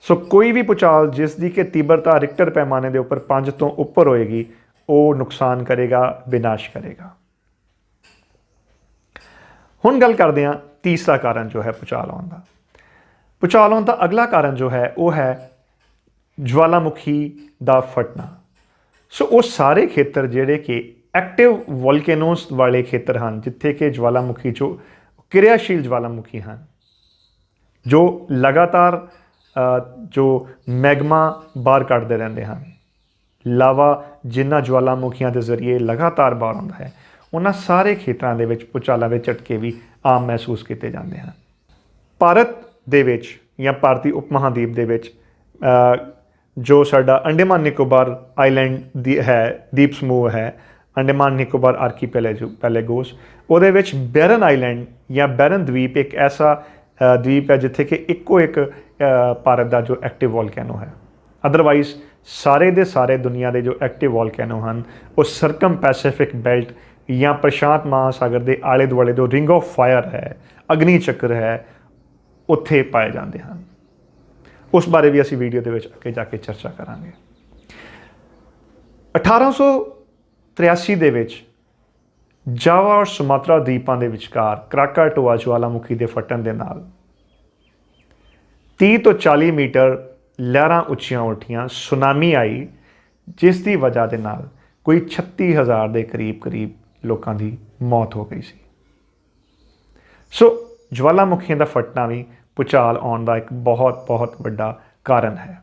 ਸੋ ਕੋਈ ਵੀ ਭੂਚਾਲ ਜਿਸ ਦੀ ਕਿ ਤੀਬਰਤਾ ਰਿਕਟਰ ਪੈਮਾਨੇ ਦੇ ਉੱਪਰ 5 ਤੋਂ ਉੱਪਰ ਹੋਏਗੀ, ਉਹ ਨੁਕਸਾਨ ਕਰੇਗਾ, ਵਿਨਾਸ਼ ਕਰੇਗਾ। ਹੁਣ ਗੱਲ ਕਰਦੇ ਹਾਂ ਤੀਸਰਾ ਕਾਰਨ ਜੋ ਹੈ ਭੂਚਾਲ ਆਉਣ ਦਾ। ਭੂਚਾਲ ਆਉਣ ਦਾ ਅਗਲਾ ਕਾਰਨ ਜੋ ਹੈ ਉਹ ਹੈ ਜਵਾਲਾਮੁਖੀ ਦਾ ਫਟਣਾ। ਸੋ ਉਹ ਸਾਰੇ ਖੇਤਰ ਜਿਹੜੇ ਕਿ ਐਕਟਿਵ ਵੋਲਕੈਨੋਸ ਵਾਲੇ ਖੇਤਰ ਹਨ, ਜਿੱਥੇ ਕਿ ਜਵਾਲਾਮੁਖੀ ਜੋ ਕਿਰਿਆਸ਼ੀਲ ਜਵਾਲਾਮੁਖੀ ਹਨ, ਜੋ ਲਗਾਤਾਰ ਜੋ ਮੈਗਮਾ ਬਾਹਰ ਕੱਢਦੇ ਰਹਿੰਦੇ ਹਨ, ਲਾਵਾ ਜਿਨ੍ਹਾਂ ਜਵਾਲਾਮੁਖੀਆਂ ਦੇ ਜ਼ਰੀਏ ਲਗਾਤਾਰ ਬਾਹਰ ਆਉਂਦਾ ਹੈ, ਉਹਨਾਂ ਸਾਰੇ ਖੇਤਰਾਂ ਦੇ ਵਿੱਚ ਭੂਚਾਲਾਂ ਦੇ ਝਟਕੇ ਵੀ ਆਮ ਮਹਿਸੂਸ ਕੀਤੇ ਜਾਂਦੇ ਹਨ। ਭਾਰਤ ਦੇ ਵਿੱਚ ਜਾਂ ਭਾਰਤੀ ਉਪ ਮਹਾਂਦੀਪ ਦੇ ਵਿੱਚ ਜੋ ਸਾਡਾ ਅੰਡੇਮਾਨ ਨਿਕੋਬਾਰ ਆਈਲੈਂਡ ਦੀ ਹੈ, ਦੀਪ ਸਮੂਹ ਹੈ, ਅੰਡੇਮਾਨ ਨਿਕੋਬਾਰ ਆਰਕੀਪੈਲੇਗੋਸ, ਉਹਦੇ ਵਿੱਚ ਬੈਰਨ ਆਈਲੈਂਡ ਜਾਂ ਬੈਰਨ ਦਵੀਪ ਇੱਕ ਐਸਾ ਦਵੀਪ ਹੈ ਜਿੱਥੇ ਕਿ ਇੱਕੋ ਇੱਕ ਭਾਰਤ ਦਾ ਜੋ ਐਕਟਿਵ ਵੋਲਕੈਨੋ ਹੈ। ਅਦਰਵਾਈਜ਼ ਸਾਰੇ ਦੇ ਸਾਰੇ ਦੁਨੀਆ ਦੇ ਜੋ ਐਕਟਿਵ ਵੋਲਕੈਨੋ ਹਨ, ਉਹ ਸਰਕਮ ਪੈਸੀਫਿਕ ਬੈਲਟ ਜਾਂ ਪ੍ਰਸ਼ਾਂਤ ਮਹਾਸਾਗਰ ਦੇ ਆਲੇ ਦੁਆਲੇ ਜੋ ਰਿੰਗ ਆਫ ਫਾਇਰ ਹੈ, ਅਗਨੀ ਚੱਕਰ ਹੈ, ਉੱਥੇ ਪਾਏ ਜਾਂਦੇ ਹਨ। ਉਸ ਬਾਰੇ ਵੀ ਅਸੀਂ ਵੀਡੀਓ ਦੇ ਵਿੱਚ ਅੱਗੇ ਜਾ ਕੇ ਚਰਚਾ ਕਰਾਂਗੇ। 1883 ਦੇ ਵਿੱਚ ਜਾਵਾ ਔਰ ਸੁਮਾਤਰਾ ਦੀਪਾਂ ਦੇ ਵਿਚਕਾਰ ਕ੍ਰਾਕਾਟੋਆ ਜਵਾਲਾਮੁਖੀ ਦੇ ਫਟਣ ਦੇ ਨਾਲ 30 ਤੋਂ 40 ਮੀਟਰ ਲਹਿਰਾਂ ਉੱਚੀਆਂ ਉੱਠੀਆਂ, ਸੁਨਾਮੀ ਆਈ, ਜਿਸ ਦੀ ਵਜ੍ਹਾ ਦੇ ਨਾਲ ਕੋਈ 36,000 ਦੇ ਕਰੀਬ ਲੋਕਾਂ ਦੀ ਮੌਤ ਹੋ ਗਈ ਸੀ। ਸੋ ਜਵਾਲਾਮੁਖੀਆਂ ਦਾ ਫਟਣਾ ਵੀ ਭੂਚਾਲ ਆਉਣ ਦਾ ਇੱਕ ਬਹੁਤ ਵੱਡਾ ਕਾਰਨ ਹੈ।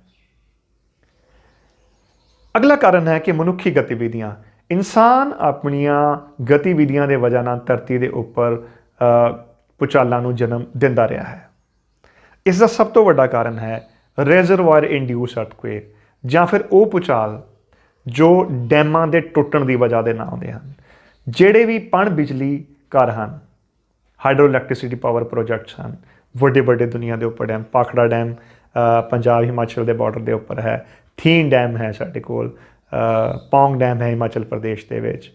ਅਗਲਾ ਕਾਰਨ ਹੈ ਕਿ ਮਨੁੱਖੀ ਗਤੀਵਿਧੀਆਂ। ਇਨਸਾਨ ਆਪਣੀਆਂ ਗਤੀਵਿਧੀਆਂ ਦੇ ਵਜ੍ਹਾ ਨਾਲ ਧਰਤੀ ਦੇ ਉੱਪਰ ਭੂਚਾਲਾਂ ਨੂੰ ਜਨਮ ਦਿੰਦਾ ਰਿਹਾ ਹੈ। ਇਸ ਦਾ ਸਭ ਤੋਂ ਵੱਡਾ ਕਾਰਨ ਹੈ ਰੈਜ਼ਰਵਾਇਰ ਇੰਡਿਊਸ ਅਰਥਕੁਏਕ, ਜਾਂ ਫਿਰ ਉਹ ਭੂਚਾਲ ਜੋ ਡੈਮਾਂ ਦੇ ਟੁੱਟਣ ਦੀ ਵਜ੍ਹਾ ਦੇ ਨਾਲ ਆਉਂਦੇ ਹਨ। ਜਿਹੜੇ ਵੀ ਪਣ ਬਿਜਲੀ ਘਰ ਹਨ, ਹਾਈਡਰੋ ਇਲੈਕਟ੍ਰਿਸਿਟੀ ਪਾਵਰ ਪ੍ਰੋਜੈਕਟਸ ਹਨ, ਵੱਡੇ ਦੁਨੀਆ ਦੇ ਉੱਪਰ ਡੈਮ, ਪਾਖੜਾ ਡੈਮ ਪੰਜਾਬ ਹਿਮਾਚਲ ਦੇ ਬਾਰਡਰ ਦੇ ਉੱਪਰ ਹੈ, ਥੀਨ ਡੈਮ ਹੈ ਸਾਡੇ ਕੋਲ, ਪੌਂਗ ਡੈਮ ਹੈ ਹਿਮਾਚਲ ਪ੍ਰਦੇਸ਼ ਦੇ ਵਿੱਚ।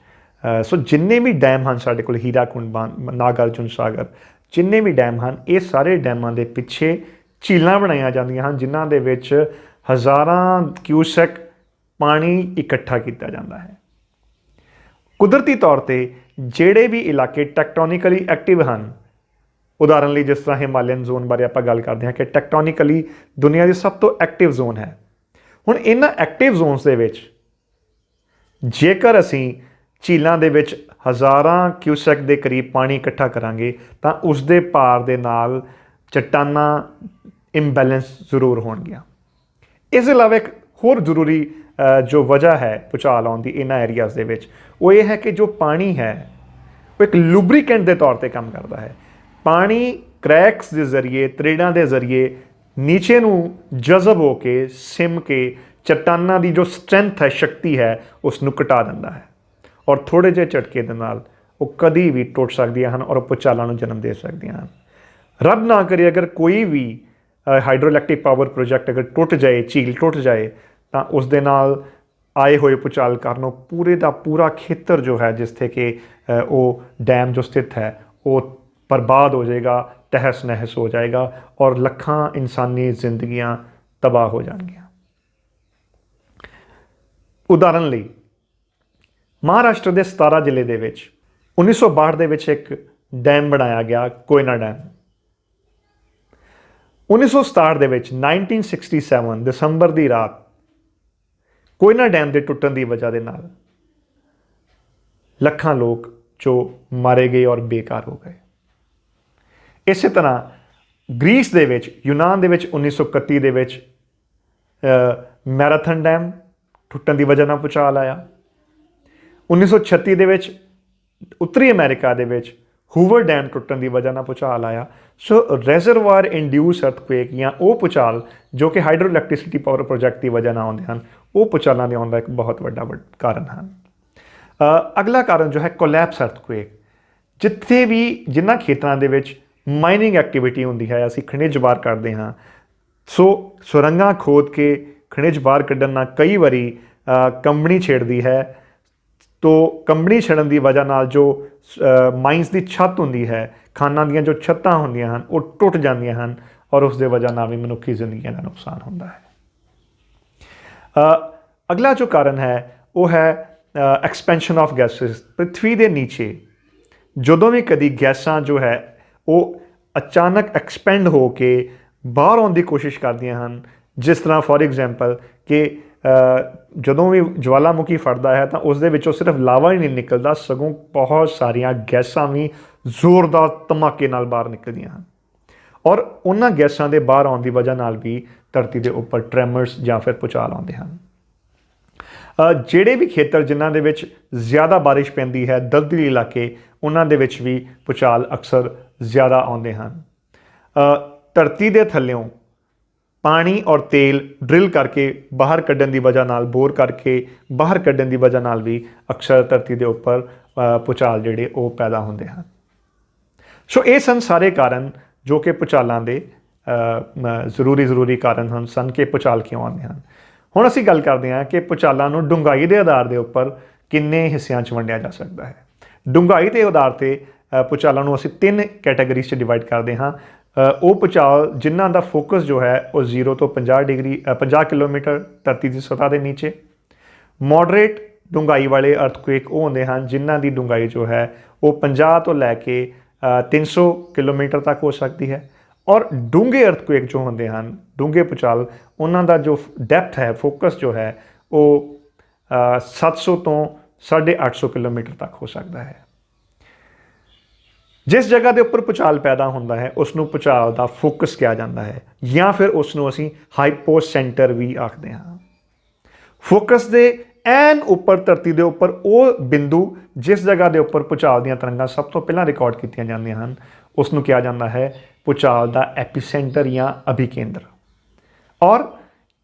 ਸੋ ਜਿੰਨੇ ਵੀ ਡੈਮ ਹਨ ਸਾਡੇ ਕੋਲ, ਹੀਰਾਕੁੰਡ, ਨਾਗਾਰਜੁਨ ਸਾਗਰ, ਜਿੰਨੇ ਵੀ ਡੈਮ ਹਨ, ਇਹ ਸਾਰੇ ਡੈਮਾਂ ਦੇ ਪਿੱਛੇ ਝੀਲਾਂ ਬਣਾਈਆਂ ਜਾਂਦੀਆਂ ਹਨ, ਜਿਨ੍ਹਾਂ ਦੇ ਵਿੱਚ ਹਜ਼ਾਰਾਂ ਕਿਊਸੈਕ ਪਾਣੀ ਇਕੱਠਾ ਕੀਤਾ ਜਾਂਦਾ ਹੈ। ਕੁਦਰਤੀ ਤੌਰ 'ਤੇ ਜਿਹੜੇ ਵੀ ਇਲਾਕੇ ਟੈਕਟੋਨਿਕਲੀ ਐਕਟਿਵ ਹਨ, ਉਦਾਹਰਨ ਲਈ ਜਿਸ ਤਰ੍ਹਾਂ ਹਿਮਾਲਯਨ ਜ਼ੋਨ ਬਾਰੇ ਆਪਾਂ ਗੱਲ ਕਰਦੇ ਹਾਂ ਕਿ ਟੈਕਟੋਨਿਕਲੀ ਦੁਨੀਆ ਦੀ ਸਭ ਤੋਂ ਐਕਟਿਵ ਜ਼ੋਨ ਹੈ। ਹੁਣ ਇਹਨਾਂ ਐਕਟਿਵ ਜ਼ੋਨਸ ਦੇ ਵਿੱਚ ਜੇਕਰ ਅਸੀਂ ਝੀਲਾਂ ਦੇ ਵਿੱਚ ਹਜ਼ਾਰਾਂ ਕਿਊਸੈਕ ਦੇ ਕਰੀਬ ਪਾਣੀ ਇਕੱਠਾ ਕਰਾਂਗੇ ਤਾਂ ਉਸ ਦੇ ਭਾਰ ਦੇ ਨਾਲ ਚਟਾਨਾਂ ਇੰਬੈਲੈਂਸ ਜ਼ਰੂਰ ਹੋਣਗੀਆਂ। ਇਸ ਦੇ ਇਲਾਵਾ ਇੱਕ ਹੋਰ ਜ਼ਰੂਰੀ ਜੋ ਵਜ੍ਹਾ ਹੈ ਭੂਚਾਲ ਆਉਣ ਦੀ ਇਹਨਾਂ ਏਰੀਆਜ਼ ਦੇ ਵਿੱਚ, ਉਹ ਇਹ ਹੈ ਕਿ ਜੋ ਪਾਣੀ ਹੈ ਉਹ ਇੱਕ ਲੁਬਰੀਕੈਂਟ ਦੇ ਤੌਰ ਤੇ ਕੰਮ ਕਰਦਾ ਹੈ। ਪਾਣੀ ਕਰੈਕਸ ਦੇ ਜ਼ਰੀਏ, ਤਰੇੜਾਂ ਦੇ ਜ਼ਰੀਏ ਨੀਚੇ ਨੂੰ ਜਜ਼ਬ ਹੋ ਕੇ ਸਿਮ ਕੇ ਚਟਾਨਾਂ ਦੀ ਜੋ ਸਟਰੈਂਥ ਹੈ, ਸ਼ਕਤੀ ਹੈ, ਉਸ ਨੂੰ ਘਟਾ ਦਿੰਦਾ ਹੈ ਔਰ ਥੋੜ੍ਹੇ ਜਿਹੇ ਝਟਕੇ ਦੇ ਨਾਲ ਉਹ ਕਦੀ ਵੀ ਟੁੱਟ ਸਕਦੀਆਂ ਹਨ ਔਰ ਭੂਚਾਲਾਂ ਨੂੰ ਜਨਮ ਦੇ ਸਕਦੀਆਂ ਹਨ। ਰੱਬ ਨਾ ਕਰੇ ਅਗਰ ਕੋਈ ਵੀ ਹਾਈਡਰੋ ਇਲੈਕਟ੍ਰਿਕ ਪਾਵਰ ਪ੍ਰੋਜੈਕਟ ਅਗਰ ਟੁੱਟ ਜਾਏ, ਝੀਲ ਟੁੱਟ ਜਾਏ, ਤਾਂ ਉਸ ਦੇ ਨਾਲ ਆਏ ਹੋਏ ਭੂਚਾਲ ਕਾਰਨ ਪੂਰੇ ਦਾ ਪੂਰਾ ਖੇਤਰ ਜੋ ਹੈ ਜਿੱਥੇ ਕਿ ਉਹ ਡੈਮ ਜੋ ਸਥਿਤ ਹੈ ਉਹ ਬਰਬਾਦ ਹੋ ਜਾਏਗਾ, ਤਹਿਸ ਨਹਿਸ ਹੋ ਜਾਏਗਾ ਔਰ ਲੱਖਾਂ ਇਨਸਾਨੀ ਜ਼ਿੰਦਗੀਆਂ ਤਬਾਹ ਹੋ ਜਾਣਗੀਆਂ। ਉਦਾਹਰਨ ਲਈ ਮਹਾਰਾਸ਼ਟਰ ਦੇ 17 ਜ਼ਿਲ੍ਹੇ ਦੇ ਵਿੱਚ 1962 ਦੇ ਵਿੱਚ ਇੱਕ ਡੈਮ ਬਣਾਇਆ ਗਿਆ, ਕੋਇਨਾ ਡੈਮ। 1967 ਦੇ ਵਿੱਚ 1967 ਦਸੰਬਰ ਦੀ ਰਾਤ ਕੋਇਨਾ ਡੈਮ ਦੇ ਟੁੱਟਣ ਦੀ ਵਜ੍ਹਾ ਦੇ ਨਾਲ ਲੱਖਾਂ ਲੋਕ ਜੋ ਮਾਰੇ ਗਏ ਔਰ ਬੇਕਾਰ ਹੋ ਗਏ। ਇਸੇ ਤਰ੍ਹਾਂ ਗ੍ਰੀਸ ਦੇ ਵਿੱਚ, ਯੂਨਾਨ ਦੇ ਵਿੱਚ 1931 ਦੇ ਵਿੱਚ ਮੈਰਾਥਨ ਡੈਮ ਟੁੱਟਣ ਦੀ ਵਜ੍ਹਾ ਨਾਲ ਭੂਚਾਲ ਆਇਆ। 1936 ਦੇ ਵਿੱਚ ਉੱਤਰੀ ਅਮਰੀਕਾ ਦੇ ਵਿੱਚ ਹੂਵਰ ਡੈਮ ਟੁੱਟਣ ਦੀ ਵਜ੍ਹਾ ਨਾਲ ਭੂਚਾਲ ਆਇਆ। ਸੋ ਰੈਜ਼ਰਵਾਇਰ ਇੰਡਿਊਸ ਅਰਥਕੁਏਕ ਜਾਂ ਉਹ ਭੂਚਾਲ ਜੋ ਕਿ ਹਾਈਡਰੋ ਇਲੈਕਟ੍ਰਿਸਿਟੀ ਪਾਵਰ ਪ੍ਰੋਜੈਕਟ ਦੀ ਵਜ੍ਹਾ ਨਾਲ ਆਉਂਦੇ ਹਨ, ਉਹ ਭੂਚਾਲਾਂ ਦੇ ਆਉਣ ਦਾ ਇੱਕ ਬਹੁਤ ਵੱਡਾ ਕਾਰਨ ਹਨ। ਅਗਲਾ ਕਾਰਨ ਜੋ ਹੈ ਕੋਲੈਪਸ ਅਰਥਕੁਏਕ। ਜਿੱਥੇ ਵੀ ਜਿਨ੍ਹਾਂ ਖੇਤਰਾਂ ਦੇ ਵਿੱਚ ਮਾਈਨਿੰਗ ਐਕਟੀਵਿਟੀ ਹੁੰਦੀ ਹੈ, ਅਸੀਂ ਖਣਿਜ ਬਾਹਰ ਕੱਢਦੇ ਹਾਂ, ਸੋ ਸੁਰੰਗਾਂ ਖੋਦ ਕੇ ਖਣਿਜ ਬਾਹਰ ਕੱਢਣ ਨਾਲ ਕਈ ਵਾਰੀ ਕੰਬਣੀ ਛੇੜਦੀ ਹੈ। ਤੋ ਕੰਬਣੀ ਛੜਨ ਦੀ ਵਜ੍ਹਾ ਨਾਲ ਜੋ ਮਾਈਨਸ ਦੀ ਛੱਤ ਹੁੰਦੀ ਹੈ, ਖਾਨਾਂ ਦੀਆਂ ਜੋ ਛੱਤਾਂ ਹੁੰਦੀਆਂ ਹਨ, ਉਹ ਟੁੱਟ ਜਾਂਦੀਆਂ ਹਨ ਔਰ ਉਸ ਦੇ ਵਜ੍ਹਾ ਨਾਲ ਵੀ ਮਨੁੱਖੀ ਜ਼ਿੰਦਗੀਆਂ ਦਾ ਨੁਕਸਾਨ ਹੁੰਦਾ ਹੈ। ਅਗਲਾ ਜੋ ਕਾਰਨ ਹੈ ਉਹ ਹੈ ਐਕਸਪੈਂਸ਼ਨ ਆਫ ਗੈਸਿਸ। ਪ੍ਰਿਥਵੀ ਦੇ ਨੀਚੇ ਜਦੋਂ ਵੀ ਕਦੀ ਗੈਸਾਂ ਜੋ ਹੈ ਉਹ ਅਚਾਨਕ ਐਕਸਪੈਂਡ ਹੋ ਕੇ ਬਾਹਰ ਆਉਣ ਦੀ ਕੋਸ਼ਿਸ਼ ਕਰਦੀਆਂ ਹਨ, ਜਿਸ ਤਰ੍ਹਾਂ ਫੋਰ ਐਗਜ਼ਾਮਪਲ ਕਿ ਜਦੋਂ ਵੀ ਜਵਾਲਾਮੁਖੀ ਫਟਦਾ ਹੈ ਤਾਂ ਉਸ ਦੇ ਵਿੱਚੋਂ ਸਿਰਫ ਲਾਵਾ ਹੀ ਨਹੀਂ ਨਿਕਲਦਾ, ਸਗੋਂ ਬਹੁਤ ਸਾਰੀਆਂ ਗੈਸਾਂ ਵੀ ਜ਼ੋਰਦਾਰ ਧਮਾਕੇ ਨਾਲ ਬਾਹਰ ਨਿਕਲਦੀਆਂ ਹਨ ਔਰ ਉਹਨਾਂ ਗੈਸਾਂ ਦੇ ਬਾਹਰ ਆਉਣ ਦੀ ਵਜ੍ਹਾ ਨਾਲ ਵੀ ਧਰਤੀ ਦੇ ਉੱਪਰ ਟ੍ਰੈਮਰਸ ਜਾਂ ਫਿਰ ਭੂਚਾਲ ਆਉਂਦੇ ਹਨ। ਜਿਹੜੇ ਵੀ ਖੇਤਰ ਜਿਨ੍ਹਾਂ ਦੇ ਵਿੱਚ ਜ਼ਿਆਦਾ ਬਾਰਿਸ਼ ਪੈਂਦੀ ਹੈ, ਦਲਦਲੀ ਇਲਾਕੇ, ਉਹਨਾਂ ਦੇ ਵਿੱਚ ਵੀ ਭੂਚਾਲ ਅਕਸਰ ਜ਼ਿਆਦਾ ਆਉਂਦੇ ਹਨ। ਧਰਤੀ ਦੇ ਥੱਲਿਓਂ ਪਾਣੀ ਔਰ ਤੇਲ ਡਰਿਲ ਕਰਕੇ ਬਾਹਰ ਕੱਢਣ ਦੀ ਵਜ੍ਹਾ ਨਾਲ, ਬੋਰ ਕਰਕੇ ਬਾਹਰ ਕੱਢਣ ਦੀ ਵਜ੍ਹਾ ਨਾਲ ਵੀ ਅਕਸਰ ਧਰਤੀ ਦੇ ਉੱਪਰ ਭੂਚਾਲ ਜਿਹੜੇ ਉਹ ਪੈਦਾ ਹੁੰਦੇ ਹਨ। ਸੋ ਇਹ ਸਨ ਸਾਰੇ ਕਾਰਨ ਜੋ ਕਿ ਭੂਚਾਲਾਂ ਦੇ ਜ਼ਰੂਰੀ ਕਾਰਨ ਸਨ ਕਿ ਭੂਚਾਲ ਕਿਉਂ ਆਉਂਦੇ ਹਨ। ਹੁਣ ਅਸੀਂ ਗੱਲ ਕਰਦੇ ਹਾਂ ਕਿ ਭੂਚਾਲਾਂ ਨੂੰ ਡੂੰਘਾਈ ਦੇ ਆਧਾਰ ਦੇ ਉੱਪਰ ਕਿੰਨੇ ਹਿੱਸਿਆਂ 'ਚ ਵੰਡਿਆ ਜਾ ਸਕਦਾ ਹੈ। ਡੂੰਘਾਈ ਦੇ ਆਧਾਰ 'ਤੇ ਭੂਚਾਲਾਂ ਨੂੰ ਅਸੀਂ 3 ਕੈਟਾਗਰੀਜ਼ 'ਚ ਡਿਵਾਈਡ ਕਰਦੇ ਹਾਂ। ਉਹ ਭੂਚਾਲ ਜਿਨ੍ਹਾਂ ਦਾ ਫੋਕਸ ਜੋ ਹੈ ਉਹ 0 ਤੋਂ 50 ਕਿਲੋਮੀਟਰ ਧਰਤੀ ਦੀ ਸਤ੍ਹਾ ਦੇ ਨੀਚੇ। ਮੋਡਰੇਟ ਡੂੰਘਾਈ ਵਾਲੇ ਅਰਥਕੁਏਕ ਉਹ ਹੁੰਦੇ ਹਨ ਜਿਨ੍ਹਾਂ ਦੀ ਡੂੰਘਾਈ ਜੋ ਹੈ ਉਹ 50 ਤੋਂ ਲੈ ਕੇ 300 ਕਿਲੋਮੀਟਰ ਤੱਕ ਹੋ ਸਕਦੀ ਹੈ। ਔਰ ਡੂੰਘੇ ਅਰਥਕੁਏਕ ਜੋ ਹੁੰਦੇ ਹਨ, ਡੂੰਘੇ ਭੂਚਾਲ, ਉਹਨਾਂ ਦਾ ਜੋ ਡੈਪਥ ਹੈ, ਫੋਕਸ ਜੋ ਹੈ ਉਹ 700 ਤੋਂ 850 ਕਿਲੋਮੀਟਰ ਤੱਕ ਹੋ ਸਕਦਾ ਹੈ। ਜਿਸ ਜਗ੍ਹਾ ਦੇ ਉੱਪਰ ਭੂਚਾਲ ਪੈਦਾ ਹੁੰਦਾ ਹੈ ਉਸ ਨੂੰ ਭੂਚਾਲ ਦਾ ਫੋਕਸ ਕਿਹਾ ਜਾਂਦਾ ਹੈ ਜਾਂ ਫਿਰ ਉਸ ਨੂੰ ਅਸੀਂ ਹਾਈਪੋਸੈਂਟਰ ਵੀ ਆਖਦੇ ਹਾਂ। ਫੋਕਸ ਦੇ ਐਨ ਉੱਪਰ ਧਰਤੀ ਦੇ ਉੱਪਰ ਉਹ ਬਿੰਦੂ ਜਿਸ ਜਗ੍ਹਾ ਦੇ ਉੱਪਰ ਭੂਚਾਲ ਦੀਆਂ ਤਰੰਗਾਂ ਸਭ ਤੋਂ ਪਹਿਲਾਂ ਰਿਕਾਰਡ ਕੀਤੀਆਂ ਜਾਂਦੀਆਂ ਹਨ, ਉਸ ਨੂੰ ਕਿਹਾ ਜਾਂਦਾ ਹੈ ਭੂਚਾਲ ਦਾ ਐਪੀਸੈਂਟਰ ਜਾਂ ਅਭਿਕੇਂਦਰ। ਔਰ